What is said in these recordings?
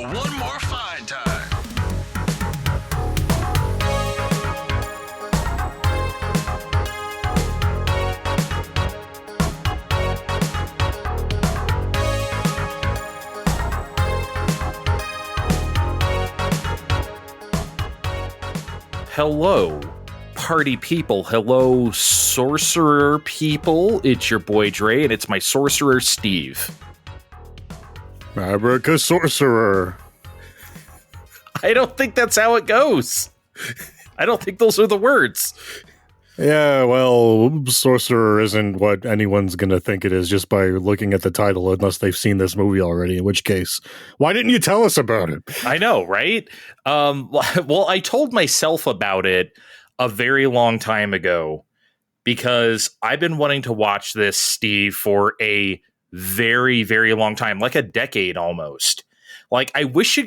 one more fine time. Hello, party people. Hello, Sorcerer people. It's your boy Dre, and it's my Sorcerer Steve. Abraca Sorcerer. I don't think that's how it goes. I don't think those are the words. Yeah, well, Sorcerer isn't what anyone's going to think it is just by looking at the title, unless they've seen this movie already, in which case, why didn't you tell us about it? I know, right? Well, I told myself about it a very long time ago because I've been wanting to watch this, Steve, for a very, very long time, like a decade almost. Like, I wish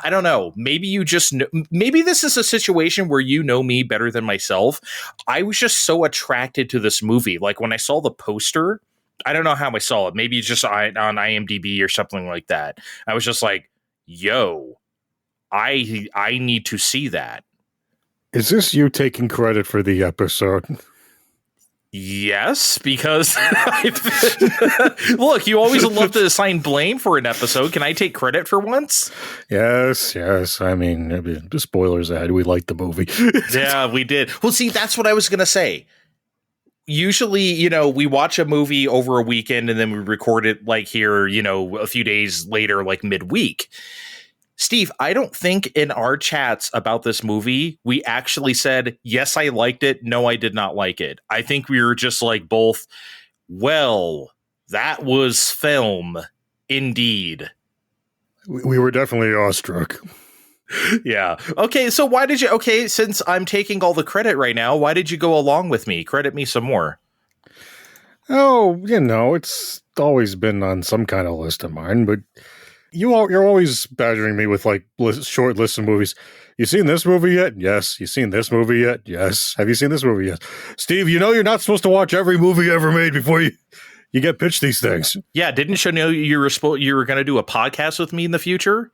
I don't know, maybe you just know, maybe this is a situation where you know me better than myself. I was just so attracted to this movie. Like, when I saw the poster, I don't know how I saw it. Maybe it's just on IMDb or something like that. I was just like, yo, I need to see that. Is this you taking credit for the episode? Yes, because look, you always love to assign blame for an episode. Can I take credit for once? Yes. I mean, the spoilers ahead. We liked the movie. Yeah, we did. Well, see, that's what I was going to say. Usually, we watch a movie over a weekend and then we record it like here, a few days later, like midweek. Steve, I don't think in our chats about this movie, we actually said, yes, I liked it. No, I did not like it. I think we were just like both, well, that was film. Indeed. We were definitely awestruck. Yeah. Okay, so why did you, since I'm taking all the credit right now, why did you go along with me? Credit me some more. Oh, it's always been on some kind of list of mine, but you're always badgering me with like short lists of movies. You seen this movie yet? Yes. You seen this movie yet? Yes. Have you seen this movie yet? Steve, you're not supposed to watch every movie ever made before you get pitched these things. Yeah, didn't you know you were going to do a podcast with me in the future?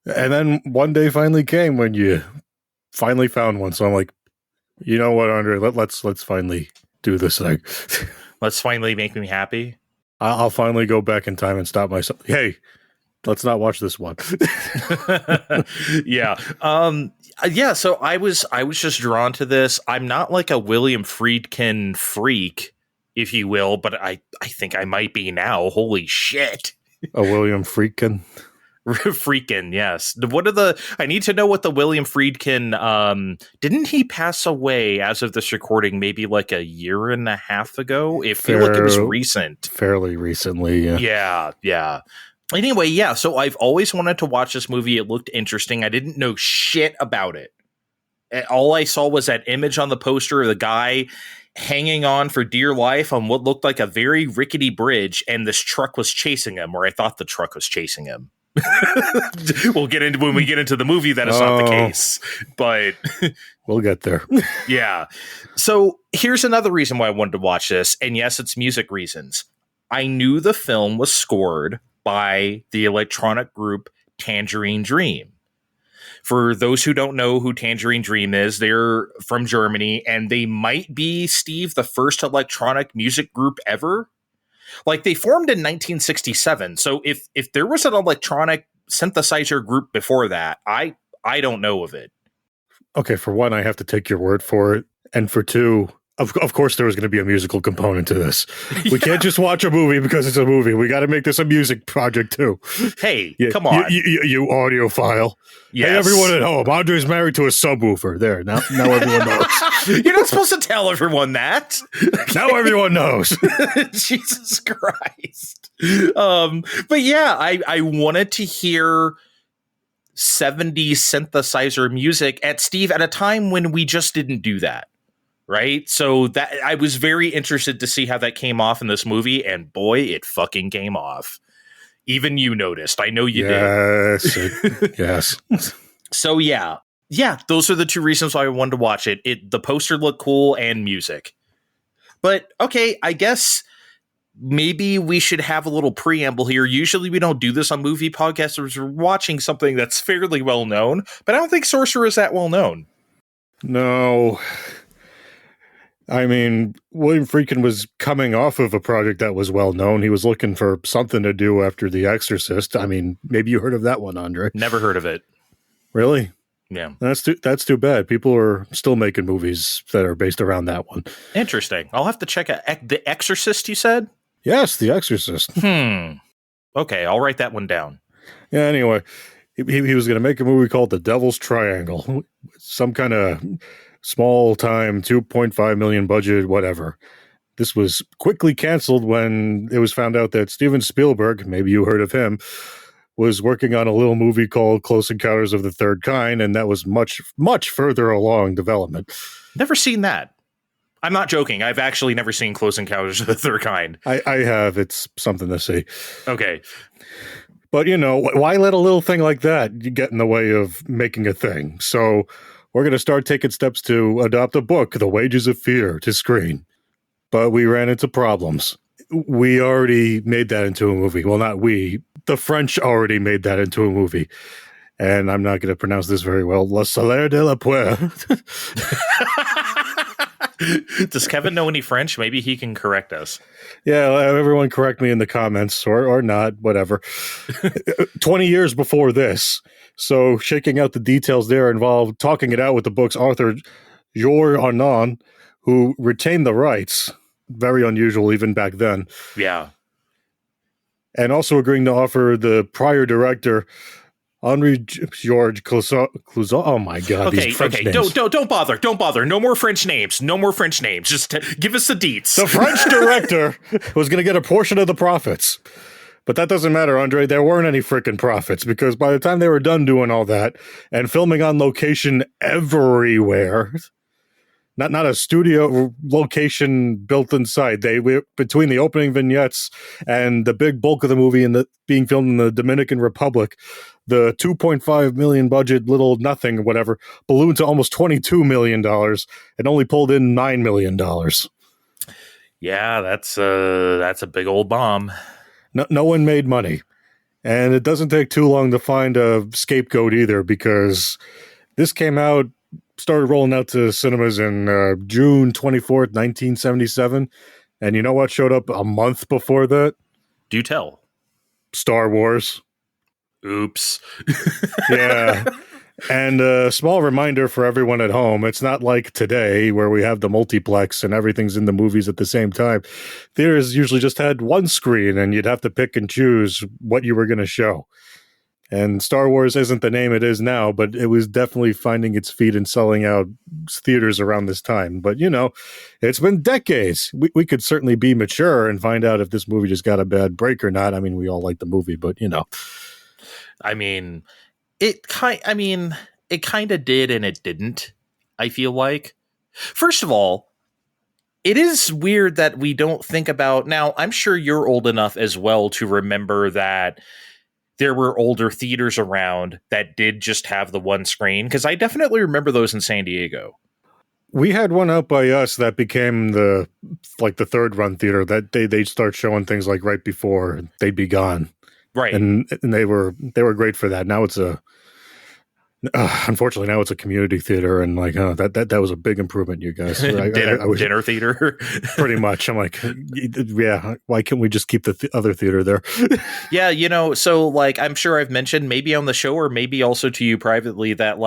And then one day finally came when you finally found one. So I'm like, you know what, Andre? Let's finally do this thing. Let's finally make me happy. I'll finally go back in time and stop myself. Hey, let's not watch this one. Yeah. So I was just drawn to this. I'm not like a William Freidkin freak, if you will, but I think I might be now. Holy shit. A William Freidkin? Freakin', yes. I need to know what the William Freidkin, didn't he pass away as of this recording maybe like a year and a half ago? It feel like it was recent. Fairly recently, yeah. Yeah. Anyway, yeah, so I've always wanted to watch this movie. It looked interesting. I didn't know shit about it. All I saw was that image on the poster of the guy hanging on for dear life on what looked like a very rickety bridge, and this truck was chasing him, or I thought the truck was chasing him. We'll get into when we get into the movie that is not the case, but we'll get there. Yeah. So here's another reason why I wanted to watch this, and yes, it's music reasons. I knew the film was scored by the electronic group Tangerine Dream. For those who don't know who Tangerine Dream is, they're from Germany, and they might be, Steve, the first electronic music group ever. Like, they formed in 1967. So if there was an electronic synthesizer group before that, I don't know of it. Okay, for one, I have to take your word for it. And for two, of course there was going to be a musical component to this. We can't just watch a movie because it's a movie. We got to make this a music project too. Hey, come on. You audiophile. Yes. Hey, everyone at home, Andre's married to a subwoofer. There, now everyone knows. You're not supposed to tell everyone that. Now everyone knows. Jesus Christ. But yeah, I wanted to hear 70s synthesizer music at a time when we just didn't do that. Right. So that I was very interested to see how that came off in this movie. And boy, it fucking came off. Even you noticed. I know you did. Yes. So, yeah, those are the two reasons why I wanted to watch it. The poster looked cool and music. But, okay, I guess maybe we should have a little preamble here. Usually we don't do this on movie podcasts. We're watching something that's fairly well known, but I don't think Sorcerer is that well known. No. I mean, William Freidkin was coming off of a project that was well known. He was looking for something to do after The Exorcist. I mean, maybe you heard of that one, Andre. Never heard of it. Really? Yeah. That's too bad. People are still making movies that are based around that one. Interesting. I'll have to check out The Exorcist, you said? Yes, The Exorcist. Okay, I'll write that one down. Yeah, anyway, he was going to make a movie called The Devil's Triangle. Some kind of small-time, 2.5 million budget, whatever. This was quickly canceled when it was found out that Steven Spielberg, maybe you heard of him, was working on a little movie called Close Encounters of the Third Kind, and that was much, much further along development. Never seen that. I'm not joking. I've actually never seen Close Encounters of the Third Kind. I have. It's something to see. Okay. But, you know, why let a little thing like that get in the way of making a thing? So we're going to start taking steps to adopt a book, The Wages of Fear, to screen. But we ran into problems. We already made that into a movie. Well, not we. The French already made that into a movie. And I'm not going to pronounce this very well. Le Salaire de la Poire. Does Kevin know any French? Maybe he can correct us. Yeah, everyone correct me in the comments or not, whatever. 20 years before this. So shaking out the details there involved talking it out with the book's author, Georges Arnaud, who retained the rights. Very unusual even back then. Yeah. And also agreeing to offer the prior director, Henri Georges Clouzot. Oh my God! Okay, these French names. Don't bother. No more French names. Just give us the deets. The French director was going to get a portion of the profits, but that doesn't matter, Andre. There weren't any freaking profits because by the time they were done doing all that and filming on location everywhere. Not a studio location built inside. They were between the opening vignettes and the big bulk of the movie being filmed in the Dominican Republic. The $2.5 million budget, little nothing, whatever, ballooned to almost $22 million and only pulled in $9 million. Yeah, that's a big old bomb. No one made money. And it doesn't take too long to find a scapegoat either because this started rolling out to cinemas in June 24th, 1977. And you know what showed up a month before that? Do tell. Star Wars. Oops. Yeah. And a small reminder for everyone at home, it's not like today where we have the multiplex and everything's in the movies at the same time. Theaters usually just had one screen and you'd have to pick and choose what you were going to show. And Star Wars isn't the name it is now, but it was definitely finding its feet and selling out theaters around this time. But, you know, it's been decades. We could certainly be mature and find out if this movie just got a bad break or not. I mean, we all like the movie, but, you know. I mean, it kind of did and it didn't, I feel like. First of all, it is weird that we don't think about... Now, I'm sure you're old enough as well to remember that there were older theaters around that did just have the one screen, because I definitely remember those in San Diego. We had one out by us that became the third run theater that they'd start showing things like right before they'd be gone. Right. And they were great for that. Now it's unfortunately now it's a community theater, and that was a big improvement, you guys. Dinner theater. Pretty much. I'm like, yeah, why can't we just keep the other theater there? Yeah, you know, so I'm sure I've mentioned maybe on the show or maybe also to you privately that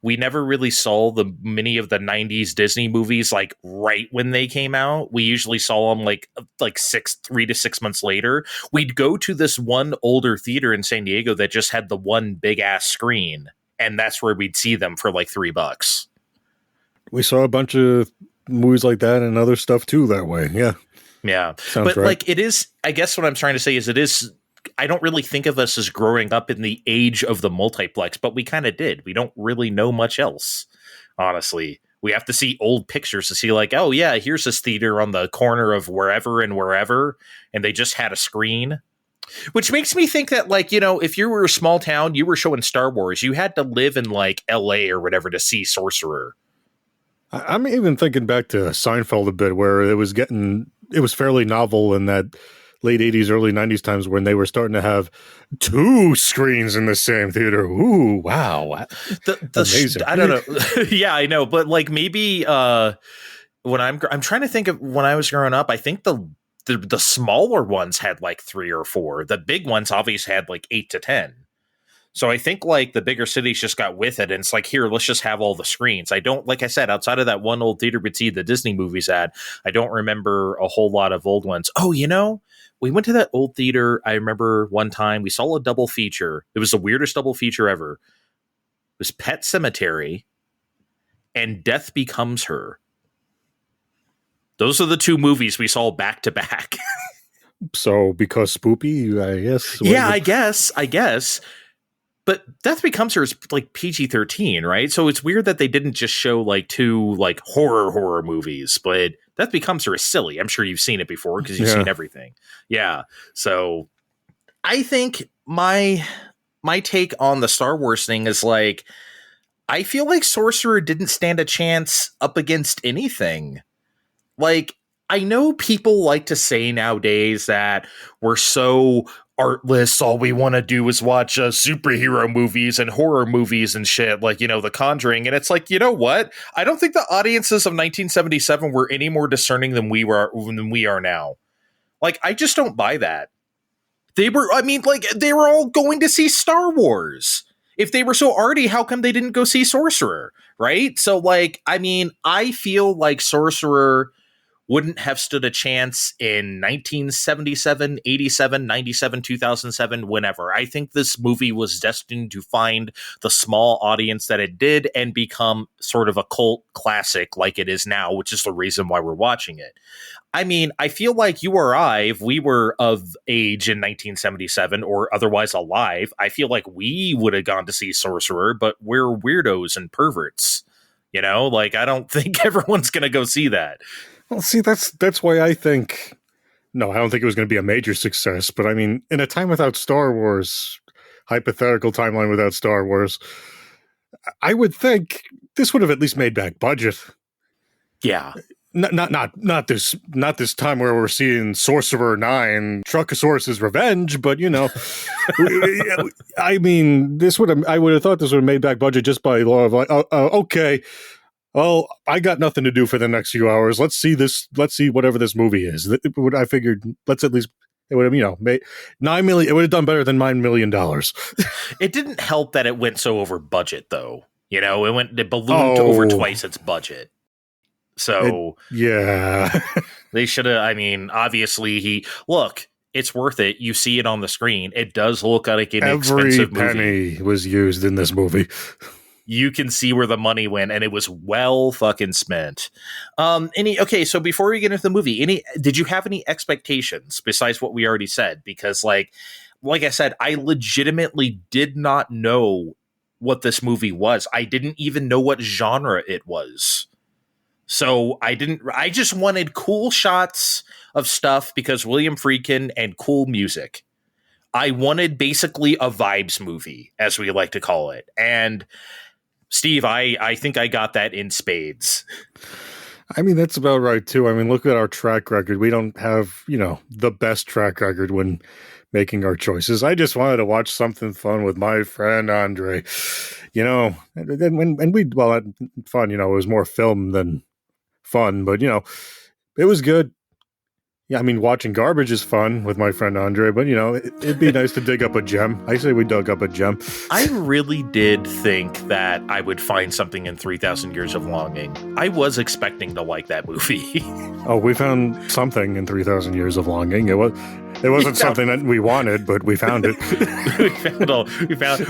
we never really saw many of the 90s Disney movies right when they came out. We usually saw them 3 to 6 months later. We'd go to this one older theater in San Diego that just had the one big ass screen. And that's where we'd see them for $3. We saw a bunch of movies like that and other stuff too that way. Yeah. Yeah. Sounds but right. it is, I guess what I'm trying to say is I don't really think of us as growing up in the age of the multiplex, but we kind of did. We don't really know much else, honestly. We have to see old pictures to see oh yeah, here's this theater on the corner of wherever and wherever. And they just had a screen. Which makes me think that, if you were a small town, you were showing Star Wars, you had to live in, L.A. or whatever to see Sorcerer. I'm even thinking back to Seinfeld a bit, where it was getting it was fairly novel in that late 80s, early 90s times when they were starting to have 2 screens in the same theater. Ooh, wow. Amazing. I don't know. Yeah, I know. But like maybe when I'm trying to think of when I was growing up, I think the smaller ones had like 3 or 4. The big ones obviously had like 8 to 10. So I think like the bigger cities just got with it, and it's like, here, let's just have all the screens. I don't, like I said, outside of that one old theater we'd see the Disney movies at, I don't remember a whole lot of old ones. Oh, we went to that old theater. I remember one time we saw a double feature. It was the weirdest double feature ever. It was Pet Sematary and Death Becomes Her. Those are the 2 movies we saw back to back. So because spoopy, I guess. Yeah, I guess. But Death Becomes Her is like PG-13, right? So it's weird that they didn't just show like 2 like horror movies. But Death Becomes Her is silly. I'm sure you've seen it before because you've seen everything. Yeah. So I think my take on the Star Wars thing is like, I feel like Sorcerer didn't stand a chance up against anything. Like, I know people like to say nowadays that we're so artless, all we want to do is watch superhero movies and horror movies and shit, like, The Conjuring. And it's like, you know what? I don't think the audiences of 1977 were any more discerning than we are now. Like, I just don't buy that. They were all going to see Star Wars. If they were so arty, how come they didn't go see Sorcerer? Right? So, like, I feel like Sorcerer wouldn't have stood a chance in 1977, 87, 97, 2007, whenever. I think this movie was destined to find the small audience that it did and become sort of a cult classic like it is now, which is the reason why we're watching it. I feel like you or I, if we were of age in 1977 or otherwise alive, I feel like we would have gone to see Sorcerer, but we're weirdos and perverts. I don't think everyone's going to go see that. Well, see, that's why I think, no, I don't think it was going to be a major success, but in a time without Star Wars, hypothetical timeline without Star Wars, I would think this would have at least made back budget. Yeah. Not this time where we're seeing Sorcerer 9, Truckosaurus's Revenge, but I would have thought this would have made back budget just by law of like, okay. Well, I got nothing to do for the next few hours. Let's see this. Let's see whatever this movie is. I figured let's at least, it would have, made $9 million. It would have done better than $9 million. It didn't help that it went so over budget, though. It ballooned to over twice its budget. So yeah, they should have. Obviously, it's worth it. You see it on the screen. It does look like an expensive movie. Every penny was used in this movie. You can see where the money went, and it was well fucking spent. So before we get into the movie, did you have any expectations besides what we already said? Because like I said, I legitimately did not know what this movie was. I didn't even know what genre it was. So I just wanted cool shots of stuff because William Freidkin and cool music. I wanted basically a vibes movie, as we like to call it. And Steve, I think I got that in spades. That's about right, too. Look at our track record. We don't have, the best track record when making our choices. I just wanted to watch something fun with my friend Andre. Fun, it was more film than fun, but, it was good. Yeah, watching garbage is fun with my friend Andre, but, it'd be nice to dig up a gem. I say we dug up a gem. I really did think that I would find something in 3,000 Years of Longing. I was expecting to like that movie. Oh, we found something in 3,000 Years of Longing. It wasn't something that we wanted, but we found it.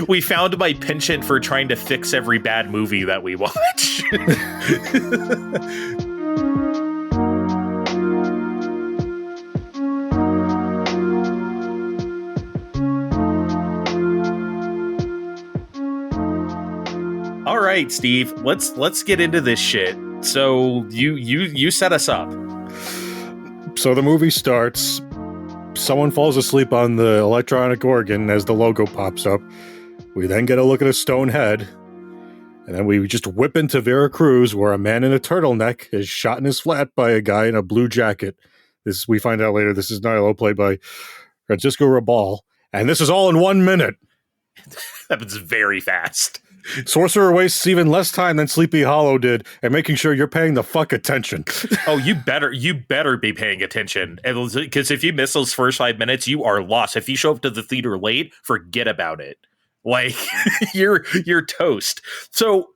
we found my penchant for trying to fix every bad movie that we watch. All right, Steve, let's get into this shit. So you set us up. So the movie starts. Someone falls asleep on the electronic organ as the logo pops up. We then get a look at a stone head. And then we just whip into Veracruz, where a man in a turtleneck is shot in his flat by a guy in a blue jacket. This we find out later. This is Nilo, played by Francisco Rabal, and this is all in 1 minute. That was very fast. Sorcerer wastes even less time than Sleepy Hollow did and making sure you're paying the fuck attention. Oh, you better be paying attention. Because if you miss those first 5 minutes, you are lost. If you show up to the theater late, forget about it. Like, you're toast. So,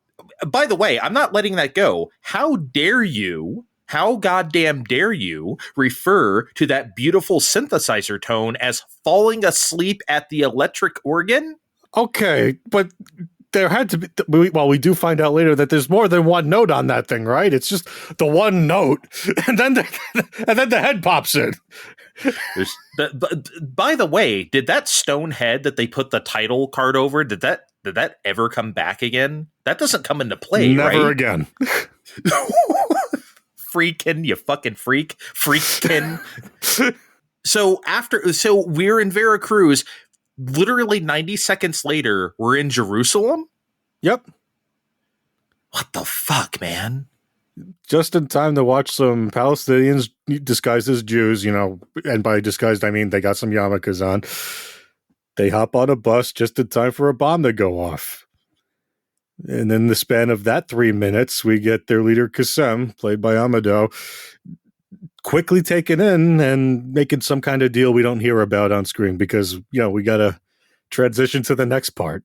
by the way, I'm not letting that go. How goddamn dare you refer to that beautiful synthesizer tone as falling asleep at the electric organ? Okay, but there had to be, we do find out later that there's more than one note on that thing, right? It's just the one note, and then the head pops in. By the way, did that stone head that they put the title card over, did that ever come back again? That doesn't come into play, Never right? again. Freakin', you fucking freak. Freakin'. So we're in Veracruz. Literally 90 seconds later, we're in Jerusalem? Yep. What the fuck, man? Just in time to watch some Palestinians disguised as Jews, and by disguised, I mean they got some yarmulkes on. They hop on a bus just in time for a bomb to go off. And in the span of that 3 minutes, we get their leader, Qassem, played by Amado, quickly taken in and making some kind of deal we don't hear about on screen because, we got to transition to the next part.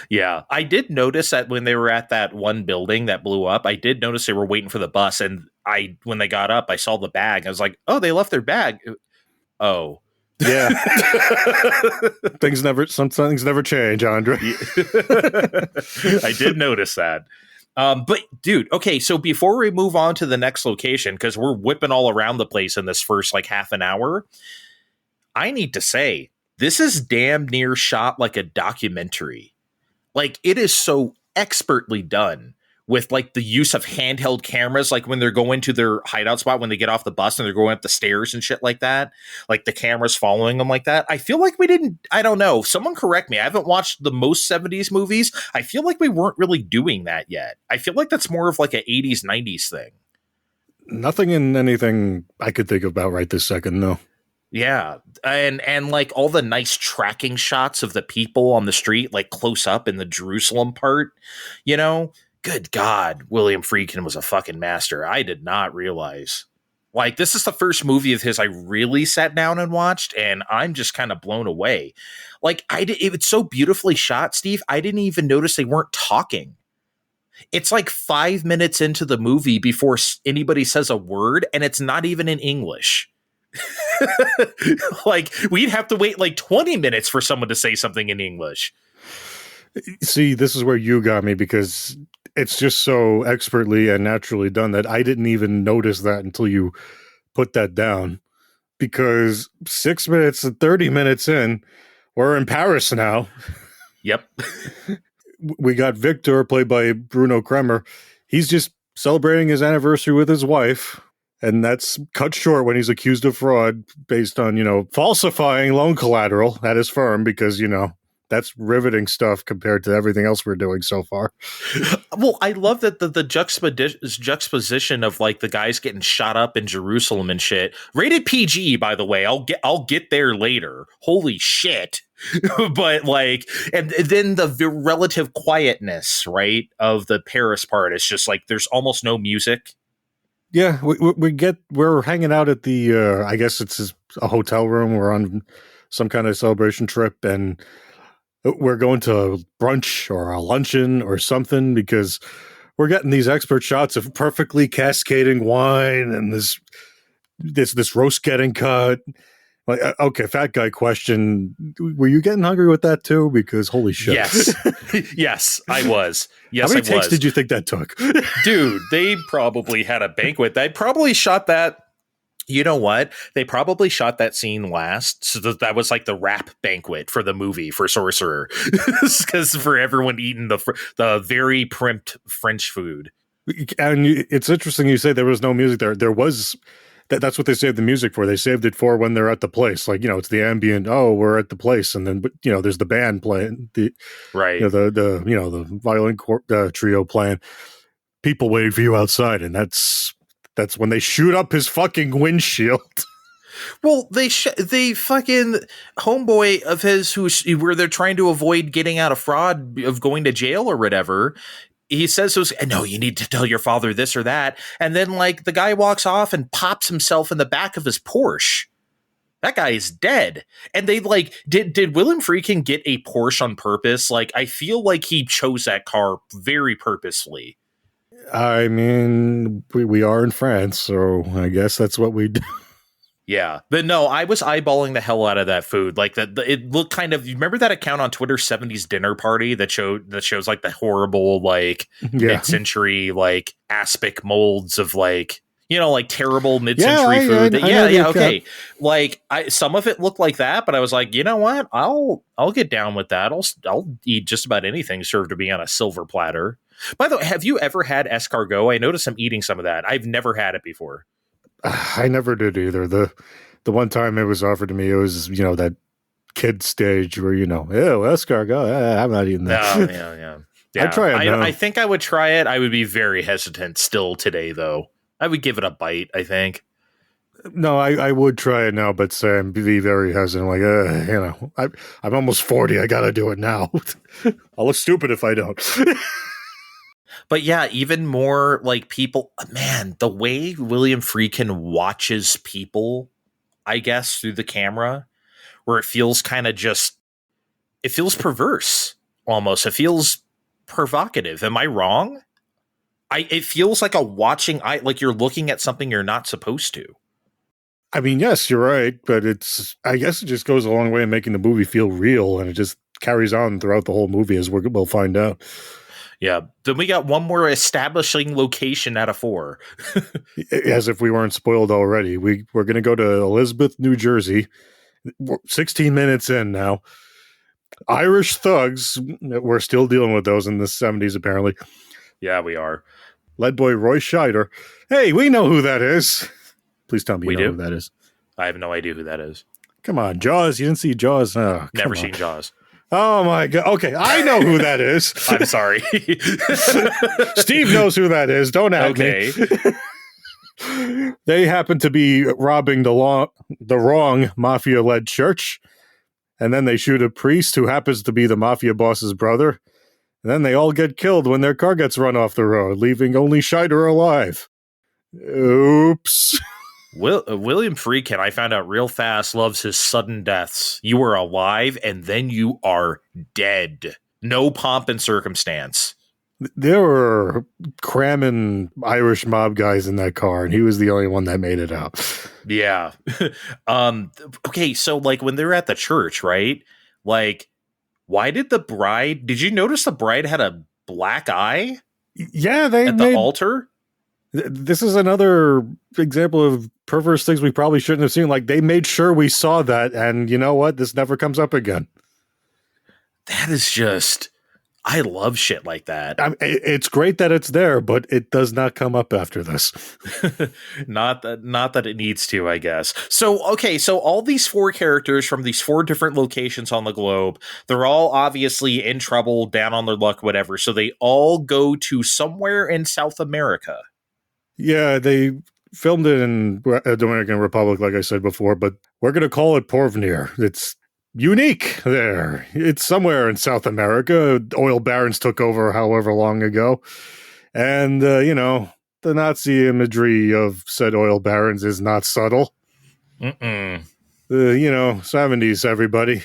Yeah, I did notice that when they were at that one building that blew up, I did notice they were waiting for the bus. And when they got up, I saw the bag. I was like, oh, they left their bag. Oh. Yeah. Some things never change, Andre. I did notice that. But dude, okay, so before we move on to the next location, because we're whipping all around the place in this first half an hour, I need to say, this is damn near shot like a documentary. Like, it is so expertly done with the use of handheld cameras, like when they're going to their hideout spot, when they get off the bus and they're going up the stairs and shit like that, like the cameras following them like that. I feel like I don't know. Someone correct me. I haven't watched the most 70s movies. I feel like we weren't really doing that yet. I feel like that's more of an 80s, 90s thing. Nothing in anything I could think about right this second, no. Yeah. And all the nice tracking shots of the people on the street, close up in the Jerusalem part, Good God, William Freidkin was a fucking master. I did not realize. This is the first movie of his I really sat down and watched, and I'm just kind of blown away. It's so beautifully shot, Steve. I didn't even notice they weren't talking. It's 5 minutes into the movie before anybody says a word, and it's not even in English. We'd have to wait 20 minutes for someone to say something in English. See, this is where you got me because it's just so expertly and naturally done that I didn't even notice that until you put that down. Because 6 minutes and 30 minutes in, we're in Paris now. Yep. We got Victor, played by Bruno Kremer. He's just celebrating his anniversary with his wife. And that's cut short when he's accused of fraud based on, falsifying loan collateral at his firm because, that's riveting stuff compared to everything else we're doing so far. Well, I love that the juxtaposition of the guys getting shot up in Jerusalem and shit. Rated PG, by the way. I'll get there later. Holy shit. But and then the relative quietness, right, of the Paris part. It's just there's almost no music. Yeah, we're hanging out at the I guess it's a hotel room. We're on some kind of celebration trip, and we're going to brunch or a luncheon or something because we're getting these expert shots of perfectly cascading wine and this roast getting cut. Okay, fat guy question. Were you getting hungry with that too? Because holy shit. Yes. Yes, I was. Yes, How many takes was. did you think that took? Dude, they probably had a banquet. They probably shot that. You know what? They probably shot that scene last. So that was the wrap banquet for the movie for Sorcerer. Because for everyone eating the very primped French food. And it's interesting you say there was no music there. There was... That's what they saved the music for. They saved it for when they're at the place. It's the ambient. Oh, we're at the place, and then there's the band playing. Right. The violin trio playing. People waiting for you outside, and that's when they shoot up his fucking windshield. Well, they fucking homeboy of his where they're trying to avoid getting out of fraud of going to jail or whatever. He says, no, you need to tell your father this or that. And then like the guy walks off and pops himself in the back of his Porsche. That guy is dead. And they like, did William Freidkin get a Porsche on purpose? Like, I feel like he chose that car very purposefully. I mean, we are in France, so I guess that's what we do. Yeah, but no, I was eyeballing the hell out of that food. Like it looked kind of. You remember that account on Twitter, 70s Dinner Party, that shows like the horrible like mid-century like aspic molds of like, you know, like terrible mid-century food. Okay. Like some of it looked like that, but I was like, you know what? I'll get down with that. I'll eat just about anything served to me on a silver platter. By the way, have you ever had escargot? I noticed I'm eating some of that. I've never had it before. I never did either. The one time it was offered to me, it was, you know, that kid stage where, you know, ew, escargot. I'm not eating that. Oh, yeah. I'd try it now. I think I would try it. I would be very hesitant still today, though. I would give it a bite, I think. No, I would try it now, but Sam, be very hesitant. Like, you know, I'm almost 40. I got to do it now. I'll look stupid if I don't. But yeah, even more like people, man, the way William Freidkin watches people, I guess, through the camera, where it feels kind of it feels perverse almost. It feels provocative. Am I wrong? It feels like like you're looking at something you're not supposed to. I mean, yes, you're right, but I guess it just goes a long way in making the movie feel real, and it just carries on throughout the whole movie, as we'll find out. Yeah. Then we got one more establishing location out of 4. As if we weren't spoiled already. We're going to go to Elizabeth, New Jersey. We're 16 minutes in now. Irish thugs. We're still dealing with those in the 70s, apparently. Yeah, we are. Led by Roy Scheider. Hey, we know who that is. Please tell me you know who that is. I have no idea who that is. Come on, Jaws. You didn't see Jaws? Oh, never seen Jaws. Oh my God. Okay, I know who that is. I'm sorry. Steve knows who that is. Don't at me. They happen to be robbing the wrong mafia-led church, and then they shoot a priest who happens to be the mafia boss's brother, and then they all get killed when their car gets run off the road, leaving only Scheider alive. Oops. William Freidkin, I found out real fast, loves his sudden deaths. You are alive, and then you are dead. No pomp and circumstance. There were cramming Irish mob guys in that car, and he was the only one that made it out. Yeah. Okay, so like when they're at the church, right? Like, why did did you notice the bride had a black eye? Yeah, at the altar? This is another example of perverse things we probably shouldn't have seen. Like, they made sure we saw that, and you know what? This never comes up again. That is just... I love shit like that. It's great that it's there, but it does not come up after this. Not that it needs to, I guess. So, okay, so all these 4 characters from these 4 different locations on the globe, they're all obviously in trouble, down on their luck, whatever. So they all go to somewhere in South America. Yeah, they filmed it in the Dominican Republic, like I said before, but we're going to call it Porvenir. It's unique there. It's somewhere in South America. Oil barons took over however long ago. And, you know, the Nazi imagery of said oil barons is not subtle. You know, 70s, everybody.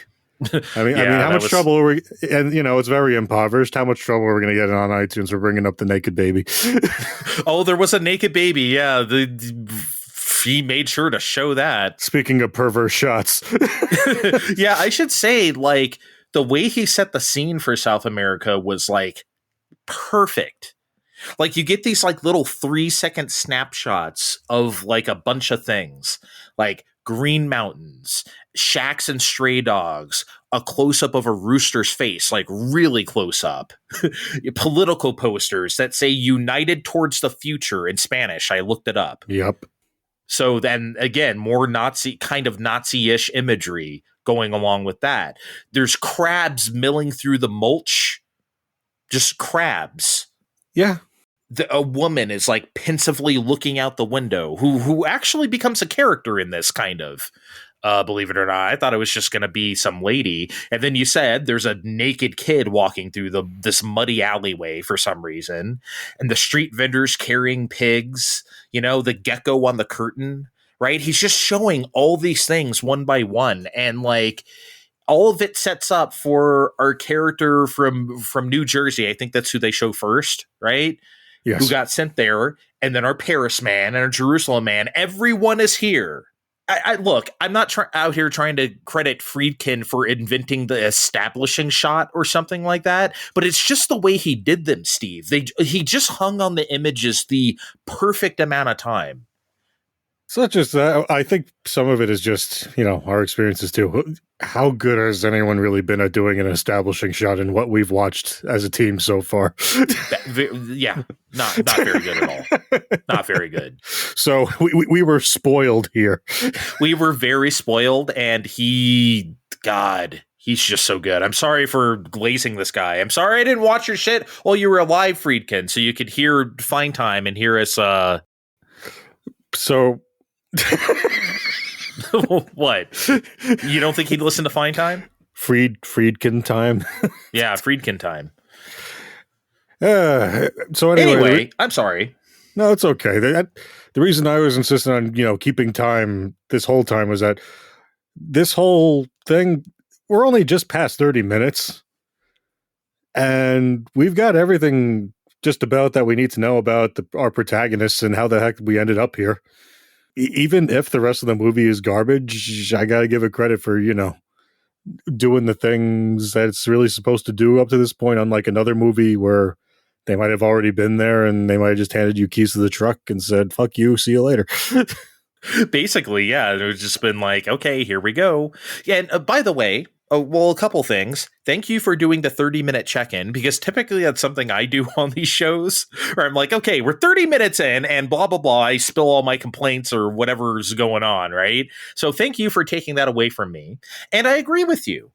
I mean, how much trouble are we? And you know, it's very impoverished. How much trouble are we going to get on iTunes for bringing up the naked baby? Oh, there was a naked baby. Yeah, he made sure to show that. Speaking of perverse shots, yeah, I should say, like the way he set the scene for South America was like perfect. Like you get these like little 3-second snapshots of like a bunch of things, like green mountains, shacks and stray dogs, a close-up of a rooster's face, like really close up, political posters that say United Towards the Future in Spanish. I looked it up. Yep. So then again, more Nazi-ish imagery going along with that. There's crabs milling through the mulch. Just crabs. Yeah. a woman is like pensively looking out the window, who actually becomes a character in this kind of. Believe it or not, I thought it was just going to be some lady, and then you said there's a naked kid walking through this muddy alleyway for some reason, and the street vendors carrying pigs. The gecko on the curtain, right? He's just showing all these things one by one, and like all of it sets up for our character from New Jersey. I think that's who they show first, right? Yes. Who got sent there, and then our Paris man and our Jerusalem man. Everyone is here. Look, I'm not out here trying to credit Freidkin for inventing the establishing shot or something like that, but it's just the way he did them, Steve. He just hung on the images the perfect amount of time. It's not just that. I think some of it is just, our experiences too. How good has anyone really been at doing an establishing shot in what we've watched as a team so far? Yeah, not very good at all. Not very good. So we were spoiled here. We were very spoiled, and he's just so good. I'm sorry for glazing this guy. I'm sorry I didn't watch your shit while you were alive, Freidkin, so you could hear Fine Time and hear us. So... What? You don't think he'd listen to Fine Time? Freidkin time? Yeah, Freidkin time. So anyway, I'm sorry. No, it's okay. The reason I was insisting on, keeping time this whole time was that this whole thing, we're only just past 30 minutes, and we've got everything just about that we need to know about our protagonists and how the heck we ended up here. Even if the rest of the movie is garbage, I got to give it credit for, doing the things that it's really supposed to do up to this point, unlike another movie where they might have already been there and they might have just handed you keys to the truck and said, fuck you, see you later. Basically, yeah. It's just been like, okay, here we go. Yeah, and by the way, a couple things. Thank you for doing the 30-minute check-in, because typically that's something I do on these shows where I'm like, okay, we're 30 minutes in and blah, blah, blah. I spill all my complaints or whatever's going on, right? So thank you for taking that away from me. And I agree with you.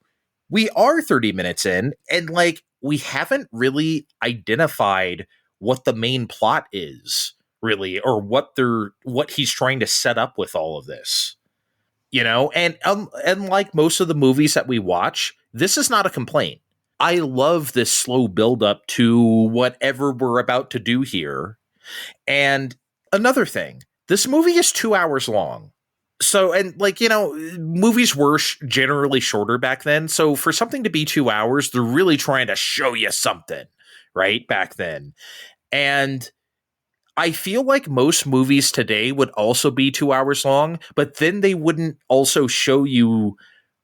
We are 30 minutes in, and like, we haven't really identified what the main plot is, really, or what he's trying to set up with all of this. And like most of the movies that we watch, this is not a complaint. I love this slow buildup to whatever we're about to do here. And another thing, this movie is 2 hours long. So, and like, movies were generally shorter back then. So for something to be 2 hours, they're really trying to show you something, right? Back then. And I feel like most movies today would also be 2 hours long, but then they wouldn't also show you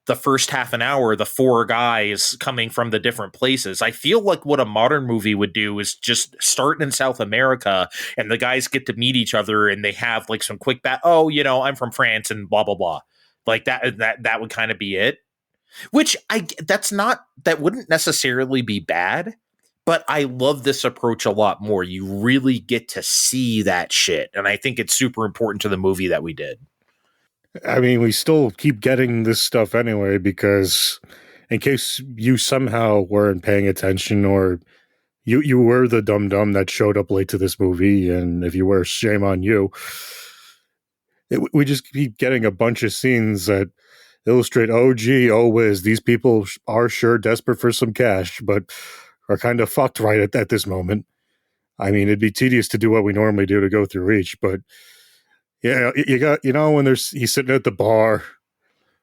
the first half an hour, the four guys coming from the different places. I feel like what a modern movie would do is just start in South America and the guys get to meet each other and they have like some quick I'm from France and blah, blah, blah. Like that would kind of be it. Which that wouldn't necessarily be bad. But I love this approach a lot more. You really get to see that shit. And I think it's super important to the movie that we did. I mean, we still keep getting this stuff anyway, because in case you somehow weren't paying attention, or you were the dum-dum that showed up late to this movie, and if you were, shame on you. We just keep getting a bunch of scenes that illustrate, oh, gee, oh, whiz, these people are sure desperate for some cash, but are kind of fucked right at this moment. I mean, it'd be tedious to do what we normally do to go through each, but yeah, you got, when he's sitting at the bar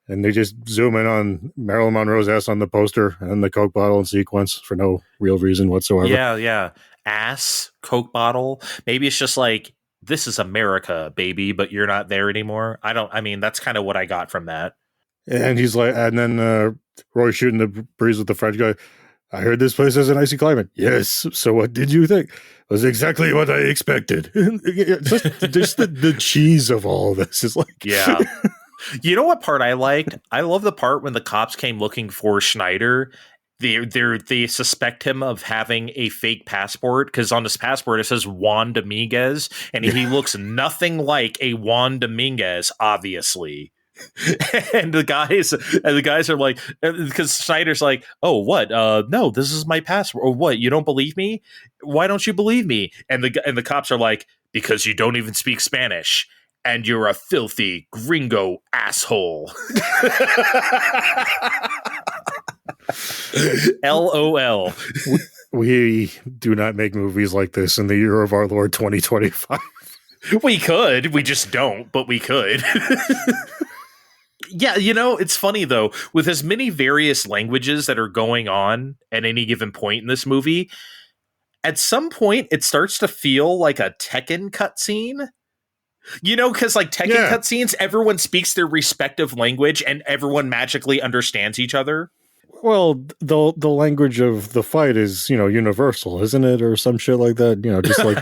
and they just zoom in on Marilyn Monroe's ass on the poster and the Coke bottle in sequence for no real reason whatsoever. Yeah. Ass, Coke bottle. Maybe it's just like, this is America, baby, but you're not there anymore. That's kind of what I got from that. And he's like, and then Roy shooting the breeze with the French guy. I heard this place has an icy climate. Yes. So what did you think? It was exactly what I expected. just the cheese of all of this is like... Yeah. You know what part I liked? I love the part when the cops came looking for Schneider. They suspect him of having a fake passport, because on his passport it says Juan Dominguez, and he looks nothing like a Juan Dominguez, obviously. and the guys are like, because Snyder's like, oh, what? No, this is my password. Or what? You don't believe me? Why don't you believe me? And the cops are like, because you don't even speak Spanish. And you're a filthy gringo asshole. LOL. We do not make movies like this in the year of our Lord 2025. We could. We just don't, but we could. Yeah, it's funny, though. With as many various languages that are going on at any given point in this movie, at some point, it starts to feel like a Tekken cutscene. Because like Tekken cutscenes, everyone speaks their respective language and everyone magically understands each other. Well, the language of the fight is, universal, isn't it? Or some shit like that. Just like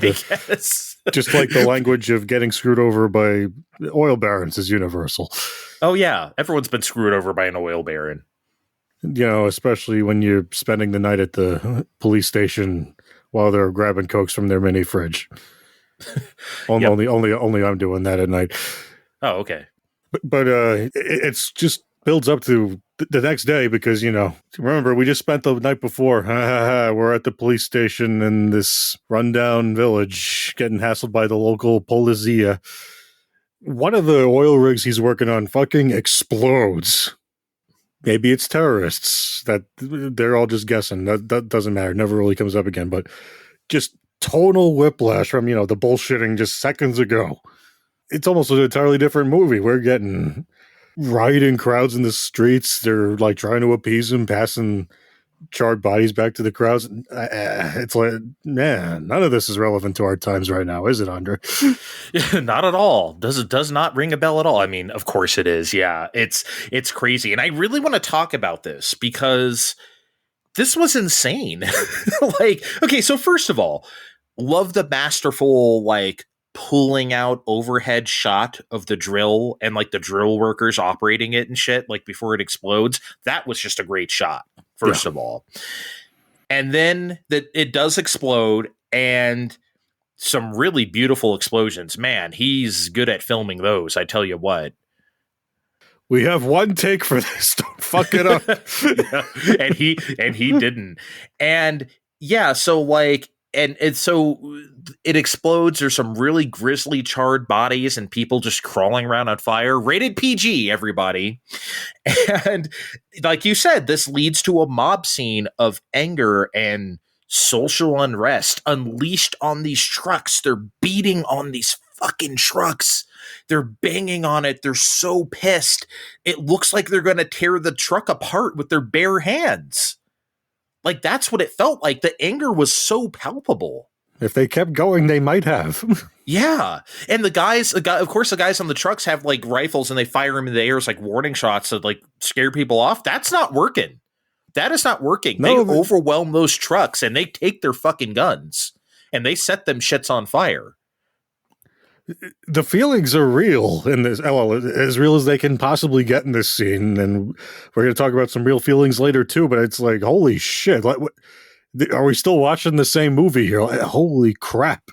just like the language of getting screwed over by oil barons is universal. Oh, yeah. Everyone's been screwed over by an oil baron. Especially when you're spending the night at the police station while they're grabbing Cokes from their mini fridge. Only I'm doing that at night. Oh, okay. But it's just builds up to the next day because, remember, we just spent the night before. We're at the police station in this rundown village getting hassled by the local polizia. One of the oil rigs he's working on fucking explodes. Maybe it's terrorists that they're all just guessing. That doesn't matter. Never really comes up again. But just tonal whiplash from, the bullshitting just seconds ago. It's almost an entirely different movie. We're getting rioting crowds in the streets. They're like trying to appease them, passing charred bodies back to the crowds. It's like, man, none of this is relevant to our times right now, is it, Andre? Not at all. Does not ring a bell at all. I mean, of course it is. Yeah, it's crazy. And I really want to talk about this because this was insane. Okay, so first of all, love the masterful, pulling out overhead shot of the drill and the drill workers operating it and shit, before it explodes. That was just a great shot, first of all. And then it does explode and some really beautiful explosions. Man, he's good at filming those, I tell you what. We have one take for this. Don't fuck it up. Yeah, and he didn't. And yeah, so And so it explodes. There's some really grisly charred bodies and people just crawling around on fire. Rated PG, everybody. And like you said, this leads to a mob scene of anger and social unrest unleashed on these trucks. They're beating on these fucking trucks. They're banging on it. They're so pissed. It looks like they're going to tear the truck apart with their bare hands. That's what it felt like. The anger was so palpable. If they kept going, they might have. Yeah. And of course, the guys on the trucks have rifles and they fire them in the air as warning shots to scare people off. That's not working. That is not working. No, they overwhelm those trucks and they take their fucking guns and they set them shits on fire. The feelings are real in this. Well, as real as they can possibly get in this scene, and we're going to talk about some real feelings later too. But it's holy shit! Are we still watching the same movie here? Holy crap!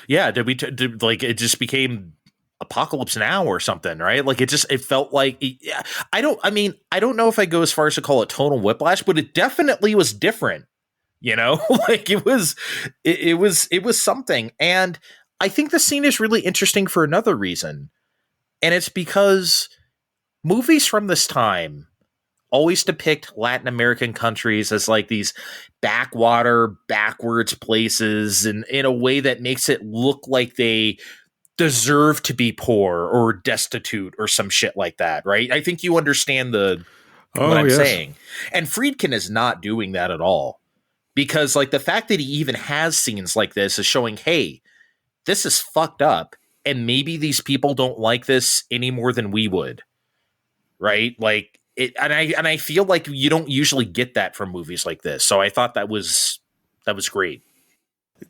Yeah, did it just became Apocalypse Now or something, right? It felt like. I don't know if I go as far as to call it tonal whiplash, but it definitely was different. It was something. And I think the scene is really interesting for another reason. And it's because movies from this time always depict Latin American countries as these backwards places, and in a way that makes it look like they deserve to be poor or destitute or some shit like that, right? I think you understand what I'm saying. And Freidkin is not doing that at all. Because the fact that he even has scenes like this is showing, hey, this is fucked up, and maybe these people don't like this any more than we would, right? And I feel like you don't usually get that from movies like this. So I thought that was great.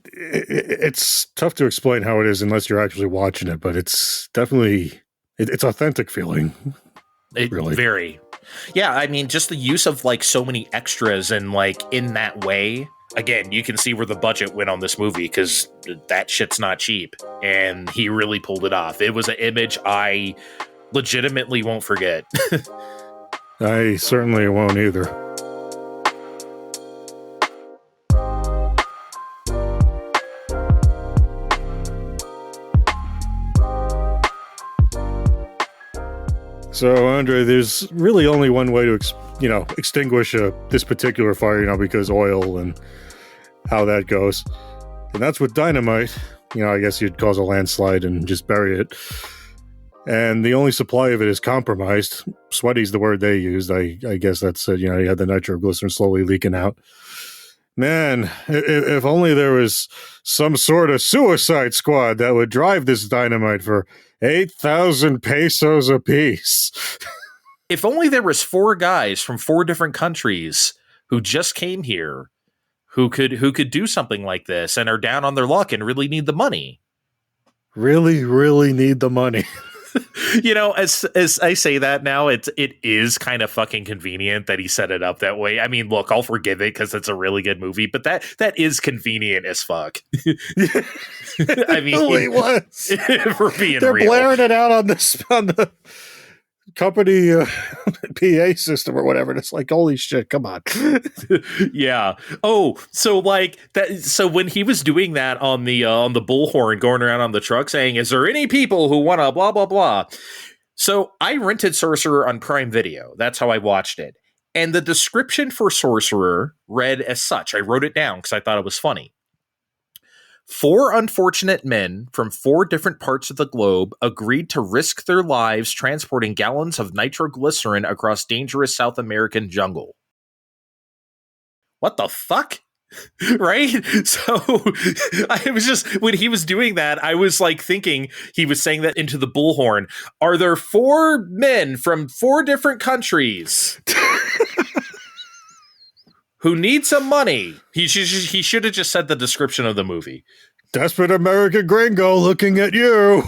It's tough to explain how it is unless you're actually watching it, but it's definitely it's authentic feeling. Really, very. Yeah, I mean, just the use of so many extras and in that way. Again, you can see where the budget went on this movie because that shit's not cheap, and he really pulled it off. It was an image I legitimately won't forget. I certainly won't either. So, Andre, there's really only one way to, extinguish this particular fire, because oil and how that goes. And that's with dynamite. I guess you'd cause a landslide and just bury it. And the only supply of it is compromised. Sweaty's the word they used. I guess that's it. You had the nitroglycerin slowly leaking out. Man, if only there was some sort of suicide squad that would drive this dynamite for 8,000 pesos apiece. If only there was 4 guys from 4 different countries who just came here who could do something like this and are down on their luck and really need the money. Really, really need the money. As I say that now, it is kind of fucking convenient that he set it up that way. I mean, look, I'll forgive it because it's a really good movie, but that is convenient as fuck. I mean, really was. For being They're real. blaring it out on the company PA system or whatever. And it's like, holy shit, come on. Yeah. Oh, so like that. So when he was doing that on the bullhorn, going around on the truck saying, "Is there any people who want to blah blah blah?" So I rented Sorcerer on Prime Video. That's how I watched it. And the description for Sorcerer read as such. I wrote it down because I thought it was funny. 4 unfortunate men from 4 different parts of the globe agreed to risk their lives transporting gallons of nitroglycerin across dangerous South American jungle. What the fuck? Right? So I was just, when he was doing that, I was like thinking he was saying that into the bullhorn. Are there 4 men from 4 different countries who need some money? He should have just said the description of the movie. Desperate American gringo looking at you.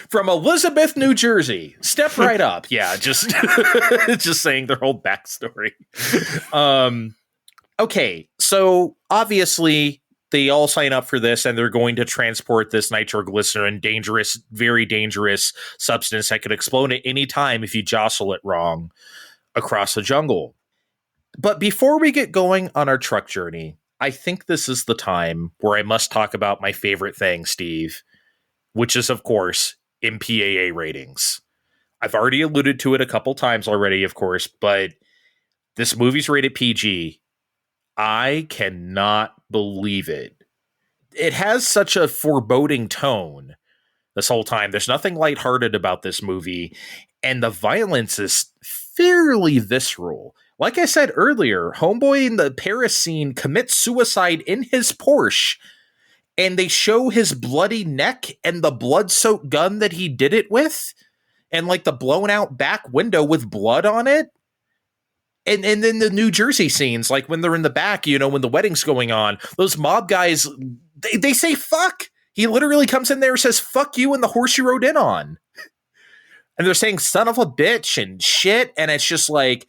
From Elizabeth, New Jersey. Step right up. Yeah, just just saying their whole backstory. Okay, so obviously they all sign up for this and they're going to transport this nitroglycerin, dangerous, very dangerous substance that could explode at any time if you jostle it wrong, across the jungle. But before we get going on our truck journey, I think this is the time where I must talk about my favorite thing, Steve, which is, of course, MPAA ratings. I've already alluded to it a couple times already, of course, but this movie's rated PG. I cannot believe it. It has such a foreboding tone this whole time. There's nothing lighthearted about this movie, and the violence is fairly visceral. Like I said earlier, homeboy in the Paris scene commits suicide in his Porsche, and they show his bloody neck and the blood-soaked gun that he did it with, and like the blown out back window with blood on it. And then the New Jersey scenes, like when they're in the back, when the wedding's going on, those mob guys, they say fuck. He literally comes in there and says, fuck you and the horse you rode in on. And they're saying son of a bitch and shit. And it's just like,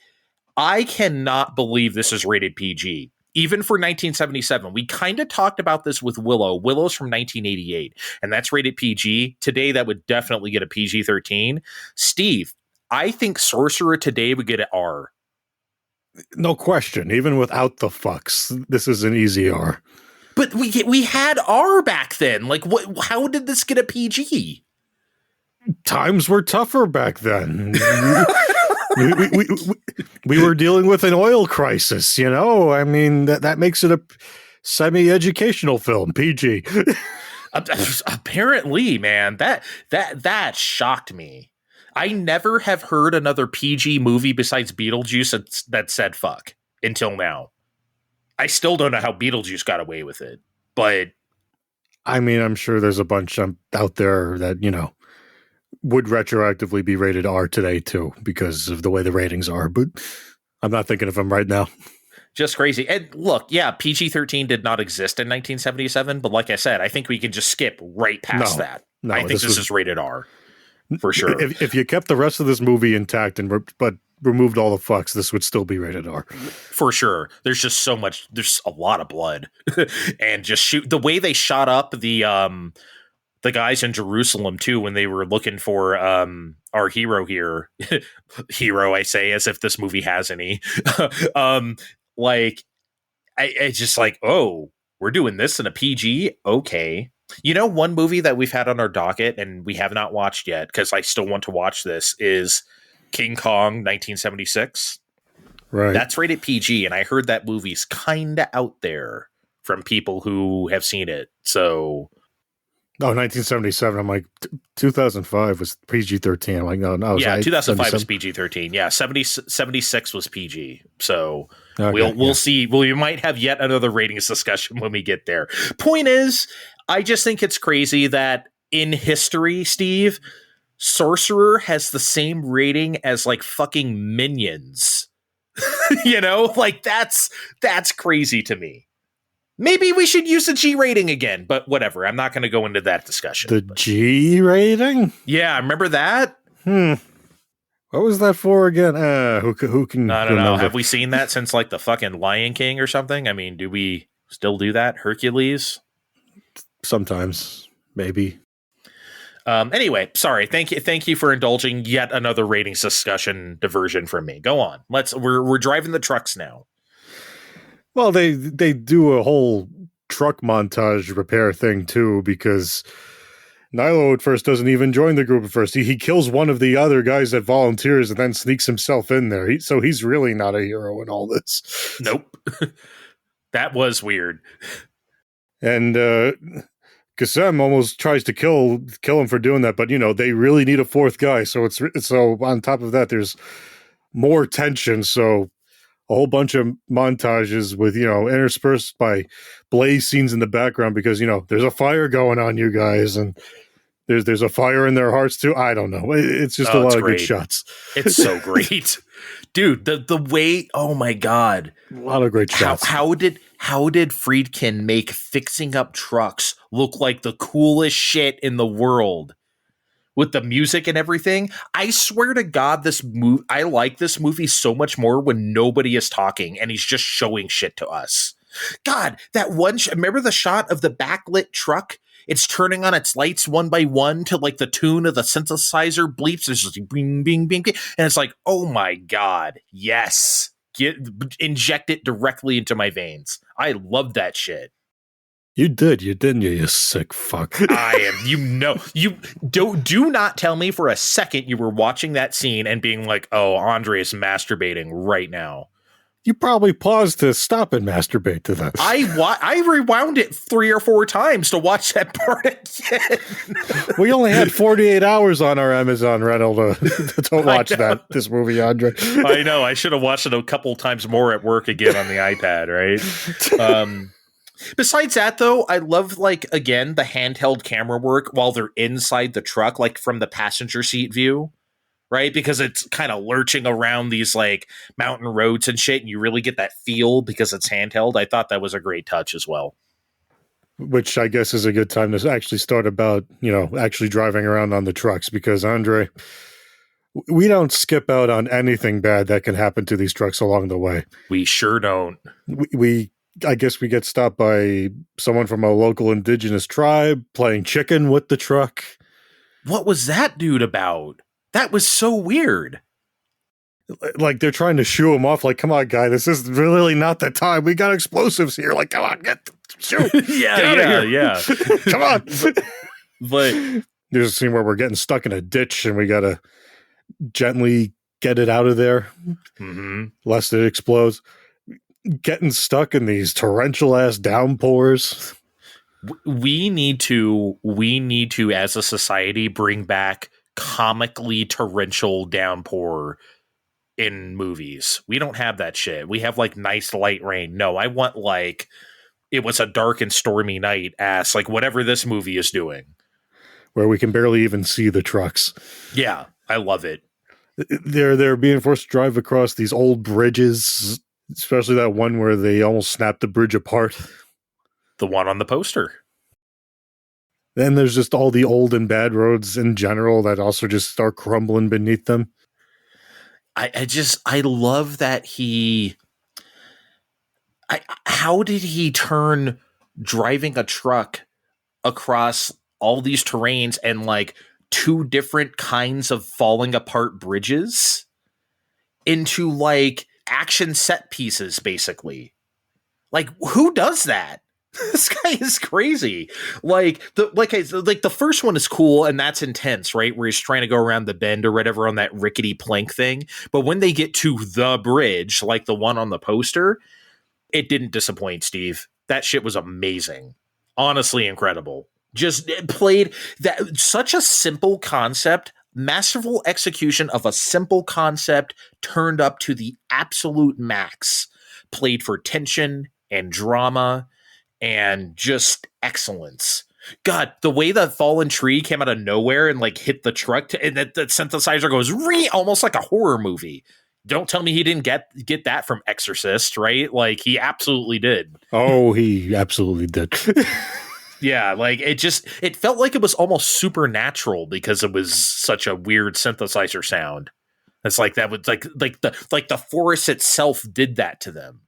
I cannot believe this is rated PG. Even for 1977. We kind of talked about this with Willow. Willow's from 1988, and that's rated PG. Today, that would definitely get a PG-13. Steve, I think Sorcerer today would get an R. No question. Even without the fucks, this is an easy R. But we had R back then. Like, what? How did this get a PG? Times were tougher back then. we were dealing with an oil crisis, I mean, that makes it a semi-educational film, PG. Apparently, man, that shocked me. I never have heard another PG movie besides Beetlejuice that said fuck until now. I still don't know how Beetlejuice got away with it, but I mean, I'm sure there's a bunch out there that, would retroactively be rated R today too, because of the way the ratings are, but I'm not thinking of them right now. Just crazy. And look, yeah, PG-13 did not exist in 1977, but like I said, I think we can just skip right past that. No, I think this is rated R for sure. If you kept the rest of this movie intact but removed all the fucks, this would still be rated R. For sure. There's just so much, there's a lot of blood. And just the way they shot up the the guys in Jerusalem too, when they were looking for our hero here, hero, I say, as if this movie has any, like, I just like, oh, we're doing this in a PG. Okay. You know, one movie that we've had on our docket and we have not watched yet, because I still want to watch this, is King Kong 1976. Right. That's rated PG, and I heard that movie's kind of out there from people who have seen it. So, 1977. I'm like, 2005 was PG-13. I'm like, no, yeah, 2005 was PG-13. Yeah, 76 was PG. So we'll see. Well, you might have yet another ratings discussion when we get there. Point is, I just think it's crazy that in history, Steve, Sorcerer has the same rating as like fucking Minions. You know, like that's crazy to me. Maybe we should use the G rating again, but whatever. I'm not going to go into that discussion. G rating? Yeah, remember that? What was that for again? Who can? I don't know. Have we seen that since like the fucking Lion King or something? I mean, do we still do that? Hercules? Sometimes, maybe. Anyway, sorry. Thank you for indulging yet another ratings discussion diversion from me. Go on. We're driving the trucks now. Well, they do a whole truck montage repair thing too, because Nilo at first doesn't even join the group at first. He kills one of the other guys that volunteers and then sneaks himself in there. So he's really not a hero in all this. Nope. That was weird. And Kassem almost tries to kill him for doing that, but you know they really need a fourth guy. So so on top of that, there's more tension. So a whole bunch of montages with, you know, interspersed by blaze scenes in the background because, you know, there's a fire going on, you guys, and there's a fire in their hearts too. I don't know. It's just a lot of good shots. It's so great. Dude, the way, oh my God. A lot of great shots. How did Freidkin make fixing up trucks look like the coolest shit in the world? With the music and everything, I swear to God, I like this movie so much more when nobody is talking and he's just showing shit to us. God, that one, remember the shot of the backlit truck? It's turning on its lights one by one to like the tune of the synthesizer bleeps. It's just like bing, bing, bing, bing. And it's like, oh my God, yes. Inject it directly into my veins. I love that shit. You did, didn't you, you sick fuck? I am, you do not tell me for a second you were watching that scene and being like, oh, Andre is masturbating right now. You probably paused to stop and masturbate to that. I rewound it 3 or 4 times to watch that part again. We only had 48 hours on our Amazon rental to watch this movie, Andre. I know. I should have watched it a couple times more at work again on the iPad, right? Besides that, though, I love, like, again, the handheld camera work while they're inside the truck, like from the passenger seat view, right? Because it's kind of lurching around these, like, mountain roads and shit, and you really get that feel because it's handheld. I thought that was a great touch as well. Which I guess is a good time to actually start about, you know, actually driving around on the trucks, because, Andre, we don't skip out on anything bad that can happen to these trucks along the way. We sure don't. I guess we get stopped by someone from a local indigenous tribe playing chicken with the truck. What was that dude about? That was so weird. Like they're trying to shoo him off. Like, come on, guy, this is really not the time. We got explosives here. Like, come on, shoot. yeah. Come on. But there's a scene where we're getting stuck in a ditch and we got to gently get it out of there, lest it explodes. Getting stuck in these torrential ass downpours. We need to, as a society, bring back comically torrential downpour in movies. We don't have that shit. We have like nice light rain. No, I want like it was a dark and stormy night ass, like whatever this movie is doing. Where we can barely even see the trucks. Yeah, I love it. They're being forced to drive across these old bridges. Especially that one where they almost snapped the bridge apart. The one on the poster. Then there's just all the old and bad roads in general that also just start crumbling beneath them. I love that how did he turn driving a truck across all these terrains and like two different kinds of falling apart bridges into like action set pieces, basically. Like, who does that? This guy is crazy. The first one is cool and that's intense, right? Where he's trying to go around the bend or whatever on that rickety plank thing. But when they get to the bridge, like the one on the poster, it didn't disappoint, Steve. That shit was amazing. Honestly, incredible. Just played that such a simple concept, masterful execution of a simple concept turned up to the absolute max. Played for tension and drama and just excellence. God, the way that fallen tree came out of nowhere and like hit the truck and that synthesizer goes almost like a horror movie. Don't tell me he didn't get that from Exorcist, right? Like he absolutely did. Oh, he absolutely did. Yeah, like it felt like it was almost supernatural because it was such a weird synthesizer sound. It's like that was like the forest itself did that to them.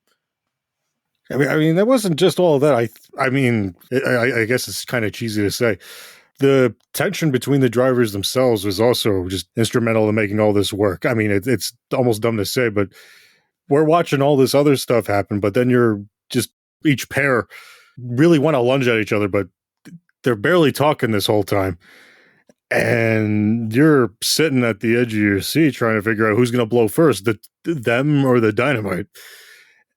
I mean, that wasn't just all of that. I guess it's kind of cheesy to say. The tension between the drivers themselves was also just instrumental in making all this work. I mean, it's almost dumb to say, but we're watching all this other stuff happen, but then you're just each pair really want to lunge at each other, but they're barely talking this whole time. And you're sitting at the edge of your seat trying to figure out who's going to blow first, them or the dynamite.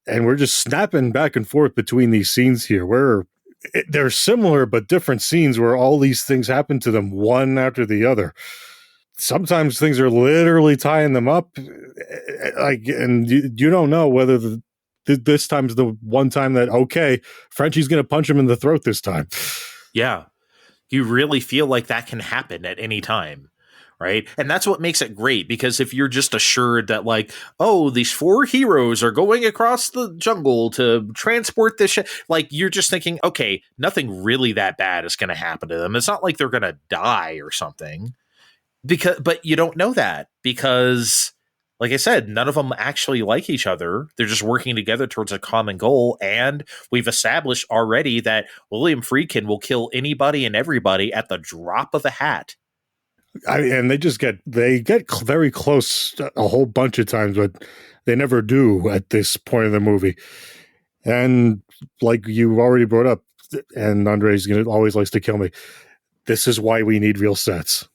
And we're just snapping back and forth between these scenes here where they're similar but different scenes where all these things happen to them one after the other. Sometimes things are literally tying them up, and you don't know whether this time's the one time that, okay, Frenchie's going to punch him in the throat this time. Yeah. You really feel like that can happen at any time. Right. And that's what makes it great, because if you're just assured that like, oh, these four heroes are going across the jungle to transport this shit, like you're just thinking, OK, nothing really that bad is going to happen to them. It's not like they're going to die or something, but you don't know that because, like I said, none of them actually like each other. They're just working together towards a common goal. And we've established already that William Freidkin will kill anybody and everybody at the drop of a hat. And they get very close a whole bunch of times, but they never do at this point of the movie. And like you already brought up, and Andre's always likes to kill me, this is why we need real sets.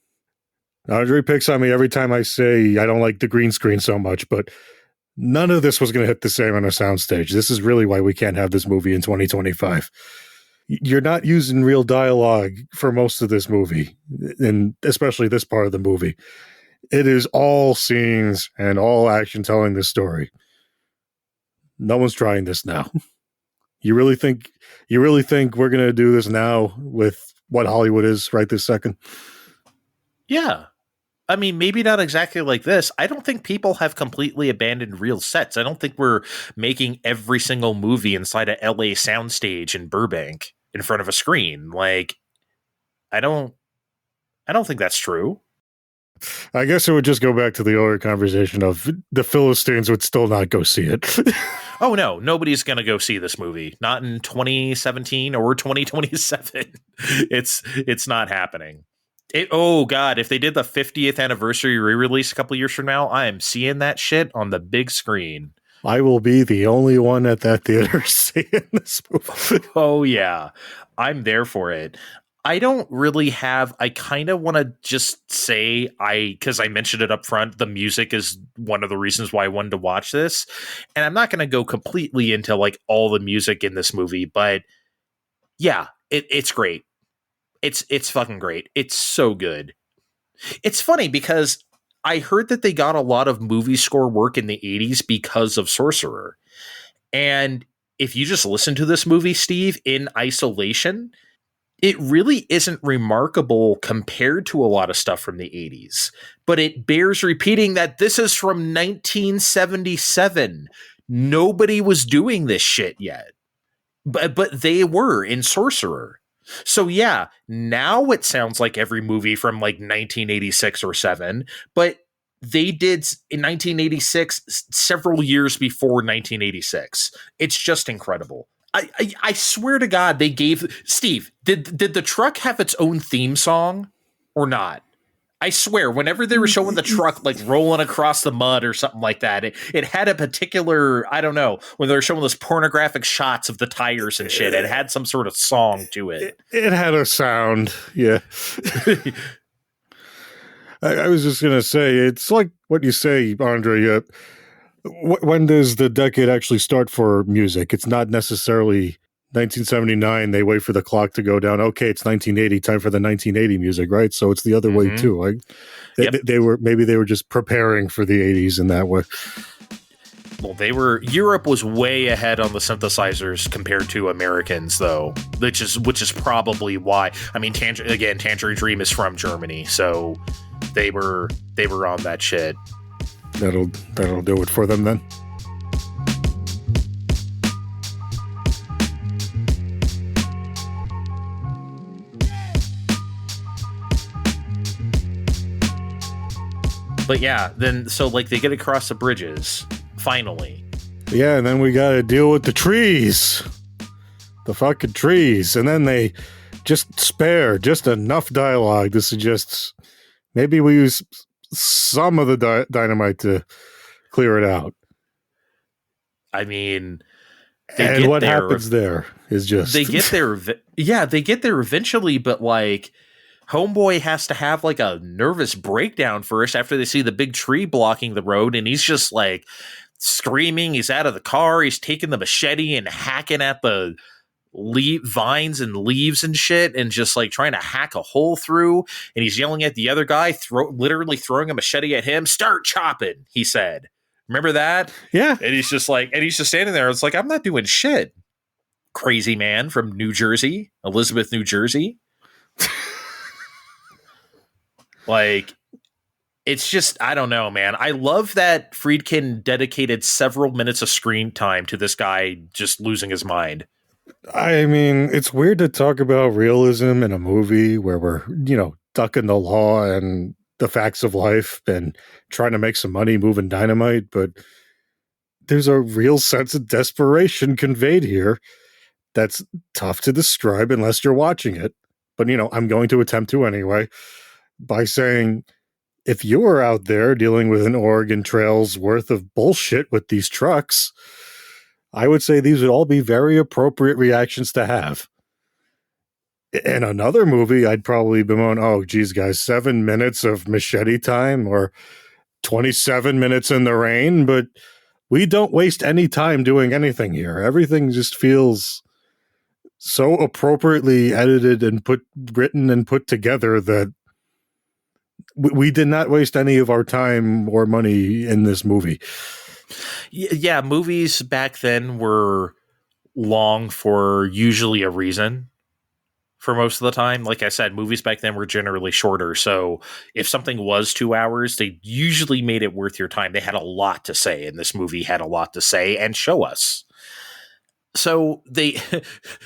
Andre picks on me every time I say I don't like the green screen so much, but none of this was going to hit the same on a soundstage. This is really why we can't have this movie in 2025. You're not using real dialogue for most of this movie, and especially this part of the movie. It is all scenes and all action telling this story. No one's trying this now. You really think we're going to do this now with what Hollywood is right this second? Yeah. I mean, maybe not exactly like this. I don't think people have completely abandoned real sets. I don't think we're making every single movie inside a LA soundstage in Burbank in front of a screen. Like, I don't think that's true. I guess it would just go back to the earlier conversation of the Philistines would still not go see it. Oh, no, nobody's going to go see this movie. Not in 2017 or 2027. It's not happening. Oh, God, if they did the 50th anniversary re-release a couple years from now, I am seeing that shit on the big screen. I will be the only one at that theater seeing this movie. Oh, yeah. I'm there for it. I don't really have, I kind of want to just say, because I mentioned it up front, the music is one of the reasons why I wanted to watch this. And I'm not going to go completely into like all the music in this movie, but yeah, it's great. It's fucking great. It's so good. It's funny because I heard that they got a lot of movie score work in the 80s because of Sorcerer. And if you just listen to this movie, Steve, in isolation, it really isn't remarkable compared to a lot of stuff from the 80s. But it bears repeating that this is from 1977. Nobody was doing this shit yet. But they were in Sorcerer. So yeah, now it sounds like every movie from like 1986 or 7, but they did in 1986 several years before 1986. It's just incredible. I swear to God, they gave Steve. Did the truck have its own theme song or not? I swear, whenever they were showing the truck like rolling across the mud or something like that, it had a particular, I don't know, when they were showing those pornographic shots of the tires and shit, it had some sort of song to it. It had a sound, yeah. I was just going to say, it's like what you say, Andre. When does the decade actually start for music? It's not necessarily 1979, they wait for the clock to go down. Okay, it's 1980, time for the 1980 music, right? So it's the other way too. Like they were just preparing for the 80s in that way. Well, Europe was way ahead on the synthesizers compared to Americans, though, which is probably why. I mean, Tangerine Dream is from Germany, so they were on that shit. That'll do it for them then. But yeah, then so like they get across the bridges finally. Yeah, and then we got to deal with the trees, the fucking trees, and then they just spare just enough dialogue to suggest maybe we use some of the dynamite to clear it out. I mean, and what happens there is just they get there. Yeah, they get there eventually, but like. Homeboy has to have like a nervous breakdown first after they see the big tree blocking the road, and he's just like screaming. He's out of the car. He's taking the machete and hacking at the vines and leaves and shit, and just like trying to hack a hole through. And he's yelling at the other guy, literally throwing a machete at him. "Start chopping," he said. Remember that? Yeah. And he's just standing there. It's like, I'm not doing shit. Crazy man from New Jersey, Elizabeth, New Jersey. Like, it's just, I don't know, man. I love that Freidkin dedicated several minutes of screen time to this guy just losing his mind. I mean, it's weird to talk about realism in a movie where we're, ducking the law and the facts of life and trying to make some money moving dynamite, but there's a real sense of desperation conveyed here that's tough to describe unless you're watching it. But, I'm going to attempt to anyway. By saying, if you were out there dealing with an Oregon Trail's worth of bullshit with these trucks, I would say these would all be very appropriate reactions to have. In another movie, I'd probably bemoan, oh, geez, guys, 7 minutes of machete time or 27 minutes in the rain, but we don't waste any time doing anything here. Everything just feels so appropriately edited and written and put together that we did not waste any of our time or money in this movie. Yeah, movies back then were long for usually a reason for most of the time. Like I said, movies back then were generally shorter. So if something was 2 hours, they usually made it worth your time. They had a lot to say, and this movie had a lot to say and show us. So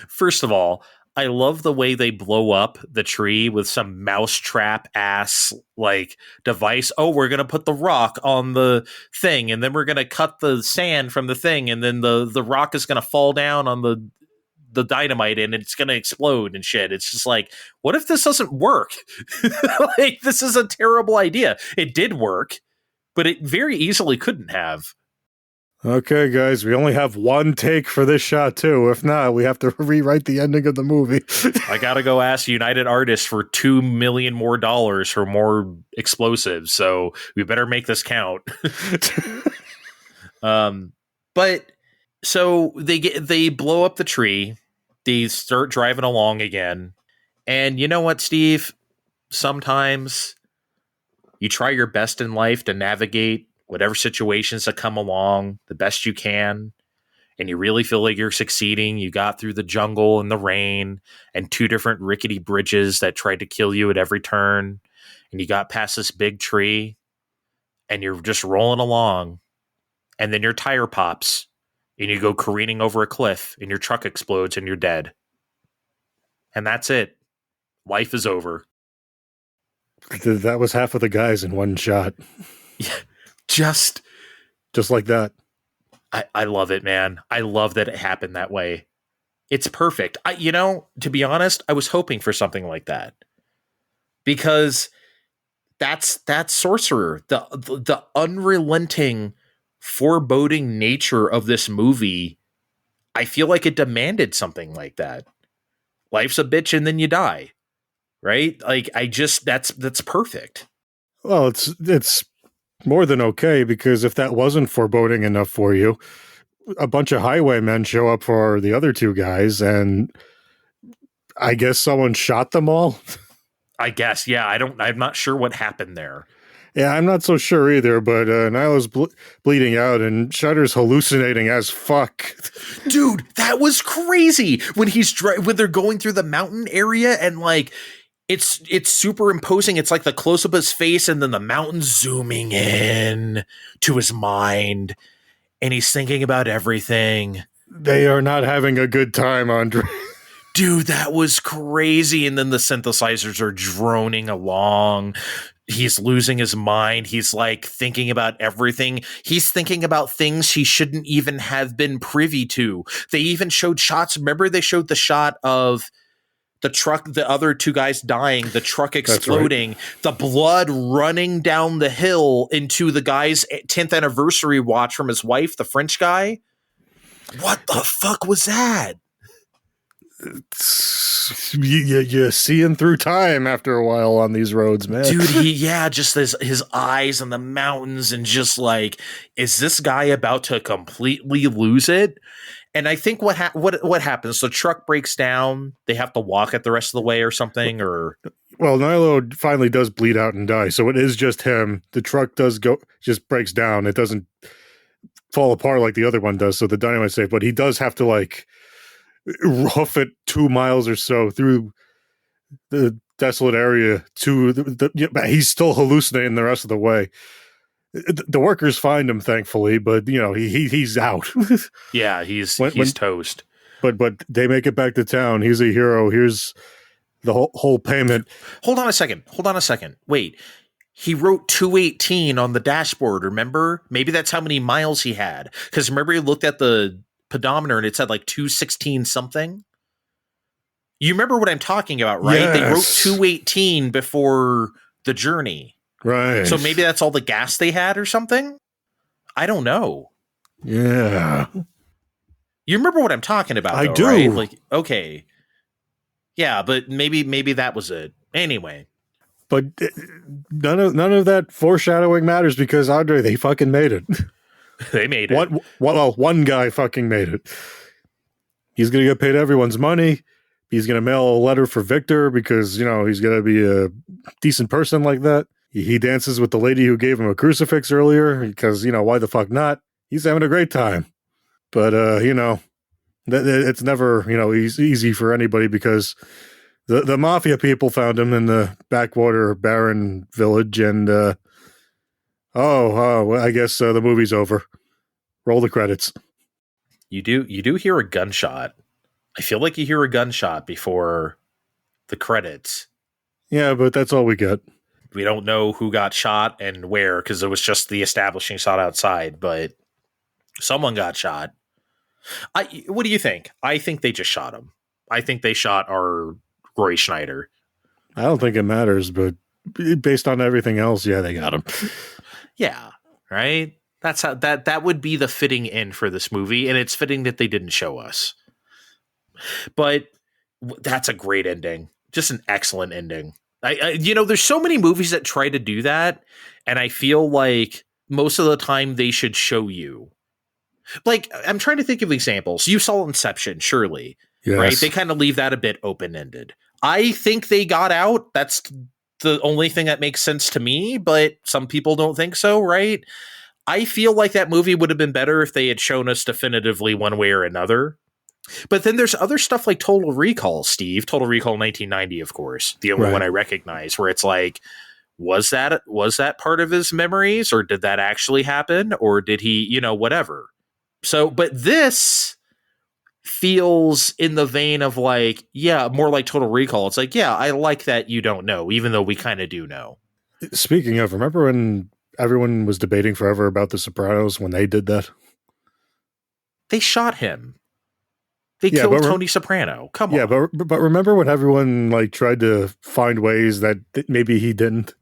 first of all, I love the way they blow up the tree with some mousetrap ass like device. Oh, we're going to put the rock on the thing, and then we're going to cut the sand from the thing, and then the rock is going to fall down on the dynamite and it's going to explode and shit. It's just like, what if this doesn't work? Like, this is a terrible idea. It did work, but it very easily couldn't have. Okay, guys, we only have one take for this shot, too. If not, we have to rewrite the ending of the movie. I got to go ask United Artists for $2 million more for more explosives, so we better make this count. But so they blow up the tree. They start driving along again. And you know what, Steve? Sometimes you try your best in life to navigate whatever situations that come along the best you can, and you really feel like you're succeeding. You got through the jungle and the rain and 2 different rickety bridges that tried to kill you at every turn, and you got past this big tree, and you're just rolling along, and then your tire pops, and you go careening over a cliff, and your truck explodes, and you're dead. And that's it. Life is over. That was half of the guys in one shot. Yeah. Just like that. I love it, man. I love that it happened that way. It's perfect. To be honest, I was hoping for something like that because that's Sorcerer. The unrelenting, foreboding nature of this movie. I feel like it demanded something like that. Life's a bitch and then you die, right? Like that's perfect. Well, it's more than okay, because if that wasn't foreboding enough for you, a bunch of highwaymen show up for the other two guys, and I guess someone shot them all. I guess, yeah. I'm not sure what happened there. Yeah, I'm not so sure either, but Nyla's bleeding out and Shudder's hallucinating as fuck. Dude, that was crazy when when they're going through the mountain area and like it's superimposing. It's like the close up of his face and then the mountain zooming in to his mind, and he's thinking about everything. They are not having a good time, Andre. Dude, that was crazy. And then the synthesizers are droning along. He's losing his mind. He's like thinking about everything. He's thinking about things he shouldn't even have been privy to. They even showed shots. Remember, they showed the shot of the truck, the other two guys dying, the truck exploding, the blood running down the hill into the guy's 10th anniversary watch from his wife, the French guy. What the fuck was that? You're seeing through time after a while on these roads, man. Dude, just his eyes and the mountains, and just like, is this guy about to completely lose it? And I think what happens? The truck breaks down. They have to walk it the rest of the way or something. Or well, Nylo finally does bleed out and die, so it is just him. The truck just breaks down. It doesn't fall apart like the other one does. So the dynamite's safe, but he does have to like rough it 2 miles or so through the desolate area to he's still hallucinating the rest of the way. The workers find him, thankfully, but he's out. Yeah, he's toast. But they make it back to town. He's a hero. Here's the whole payment. Hold on a second. Wait. He wrote 218 on the dashboard, remember? Maybe that's how many miles he had. Because remember, he looked at the pedometer and it said like 216 something. You remember what I'm talking about, right? Yes. They wrote 218 before the journey. Right. So maybe that's all the gas they had or something? I don't know. Yeah. You remember what I'm talking about, I though, do. right? Like, okay. Yeah, but maybe that was it. Anyway. But none of that foreshadowing matters because, Andre, they fucking made it. They made it. One guy fucking made it. He's going to get paid everyone's money. He's going to mail a letter for Victor because, he's going to be a decent person like that. He dances with the lady who gave him a crucifix earlier because, why the fuck not? He's having a great time. But, it's never, easy for anybody because the mafia people found him in the backwater Baron village and, I guess the movie's over. Roll the credits. You do hear a gunshot. I feel like you hear a gunshot before the credits. Yeah, but that's all we get. We don't know who got shot and where because it was just the establishing shot outside, but someone got shot. What do you think? I think they just shot him. I think they shot our Roy Schneider. I don't think it matters, but based on everything else, yeah, they got him. Yeah, right? That's how that would be the fitting end for this movie, and it's fitting that they didn't show us. But that's a great ending. Just an excellent ending. There's so many movies that try to do that, and I feel like most of the time they should show you. Like, I'm trying to think of examples. You saw Inception, surely, yes. Right? They kind of leave that a bit open-ended. I think they got out. That's the only thing that makes sense to me, but some people don't think so, right? I feel like that movie would have been better if they had shown us definitively one way or another. But then there's other stuff like Total Recall, Steve. Total Recall 1990, of course. The only one I recognize, where it's like, was that part of his memories, or did that actually happen? Or did he, whatever. So, but this feels in the vein of like, yeah, more like Total Recall. It's like, yeah, I like that you don't know, even though we kind of do know. Speaking of, remember when everyone was debating forever about The Sopranos when they did that? They shot him. They killed Tony Soprano. Come on. Yeah, but remember when everyone like tried to find ways that maybe he didn't?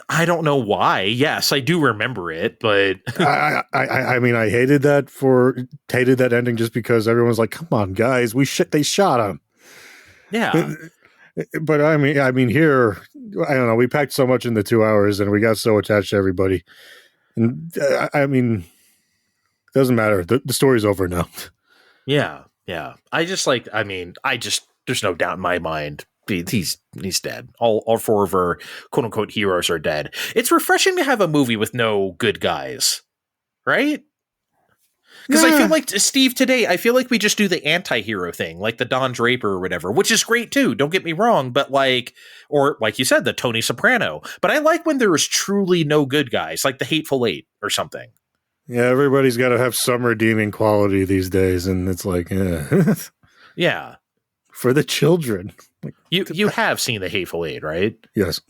I don't know why. Yes, I do remember it, but I mean, I hated that ending just because everyone's like, "Come on, guys, they shot him." Yeah, but I mean, here, I don't know. We packed so much in the 2 hours, and we got so attached to everybody. And I mean, it doesn't matter. The story's over now. Yeah. There's no doubt in my mind. He's dead. All four of our quote unquote heroes are dead. It's refreshing to have a movie with no good guys, right? Because I feel like, Steve, today, I feel like we just do the anti-hero thing, like the Don Draper or whatever, which is great too. Don't get me wrong, but or like you said, the Tony Soprano. But I like when there is truly no good guys, like the Hateful Eight or something. Yeah, everybody's got to have some redeeming quality these days, and it's like, yeah, for the children. You have seen the Hateful Eight, right? Yes.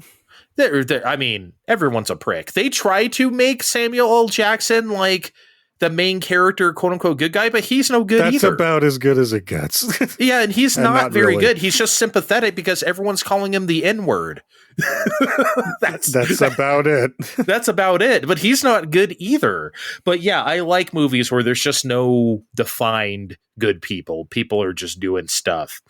I mean, everyone's a prick. They try to make Samuel L. Jackson like the main character, quote unquote, good guy, but he's no good either. That's about as good as it gets. Yeah, and he's not very really good. He's just sympathetic because everyone's calling him the N-word. That's about it. That's about it. But he's not good either. But yeah, I like movies where there's just no defined good people. People are just doing stuff.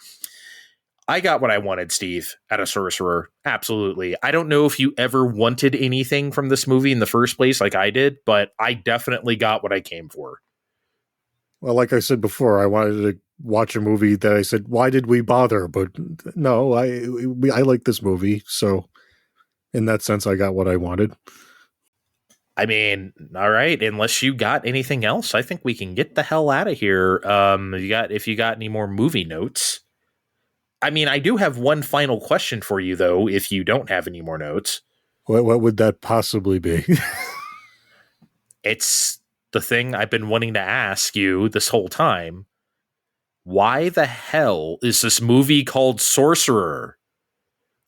I got what I wanted, Steve, out of Sorcerer. Absolutely. I don't know if you ever wanted anything from this movie in the first place like I did, but I definitely got what I came for. Well, like I said before, I wanted to watch a movie that I said, why did we bother? But no, I like this movie. So in that sense, I got what I wanted. I mean, all right. Unless you got anything else, I think we can get the hell out of here. If you got any more movie notes. I mean, I do have one final question for you, though, if you don't have any more notes. What would that possibly be? It's the thing I've been wanting to ask you this whole time. Why the hell is this movie called Sorcerer?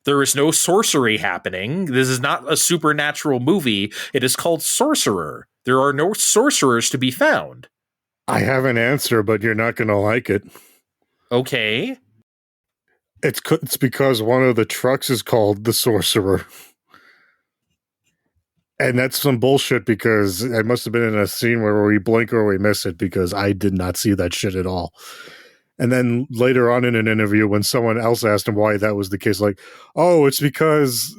There is no sorcery happening. This is not a supernatural movie. It is called Sorcerer. There are no sorcerers to be found. I have an answer, but you're not going to like it. Okay. It's because one of the trucks is called the Sorcerer. And that's some bullshit because I must have been in a scene where we blink or we miss it because I did not see that shit at all. And then later on in an interview, when someone else asked him why that was the case, like, oh, it's because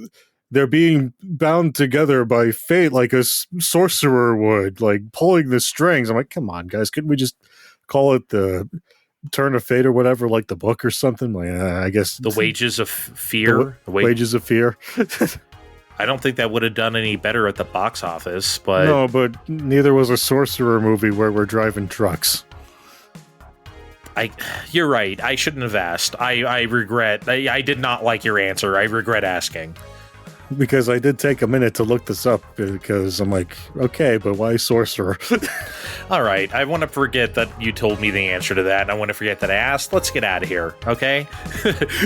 they're being bound together by fate like a sorcerer would, like pulling the strings. I'm like, come on, guys, couldn't we just call it the Turn of Fate or whatever, like the book or something? Like, I guess the Wages of Fear. Wages of Fear. I don't think that would have done any better at the box office, but no, but neither was a Sorcerer movie where we're driving trucks. You're right. I shouldn't have asked. I regret. I did not like your answer. I regret asking. Because I did take a minute to look this up because I'm like, okay, but why Sorcerer? All right. I want to forget that you told me the answer to that, and I want to forget that I asked. Let's get out of here, okay?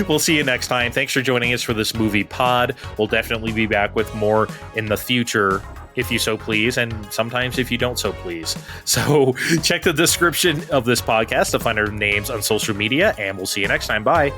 We'll see you next time. Thanks for joining us for this movie pod. We'll definitely be back with more in the future, if you so please, and sometimes if you don't so please. So check the description of this podcast to find our names on social media, and we'll see you next time. Bye.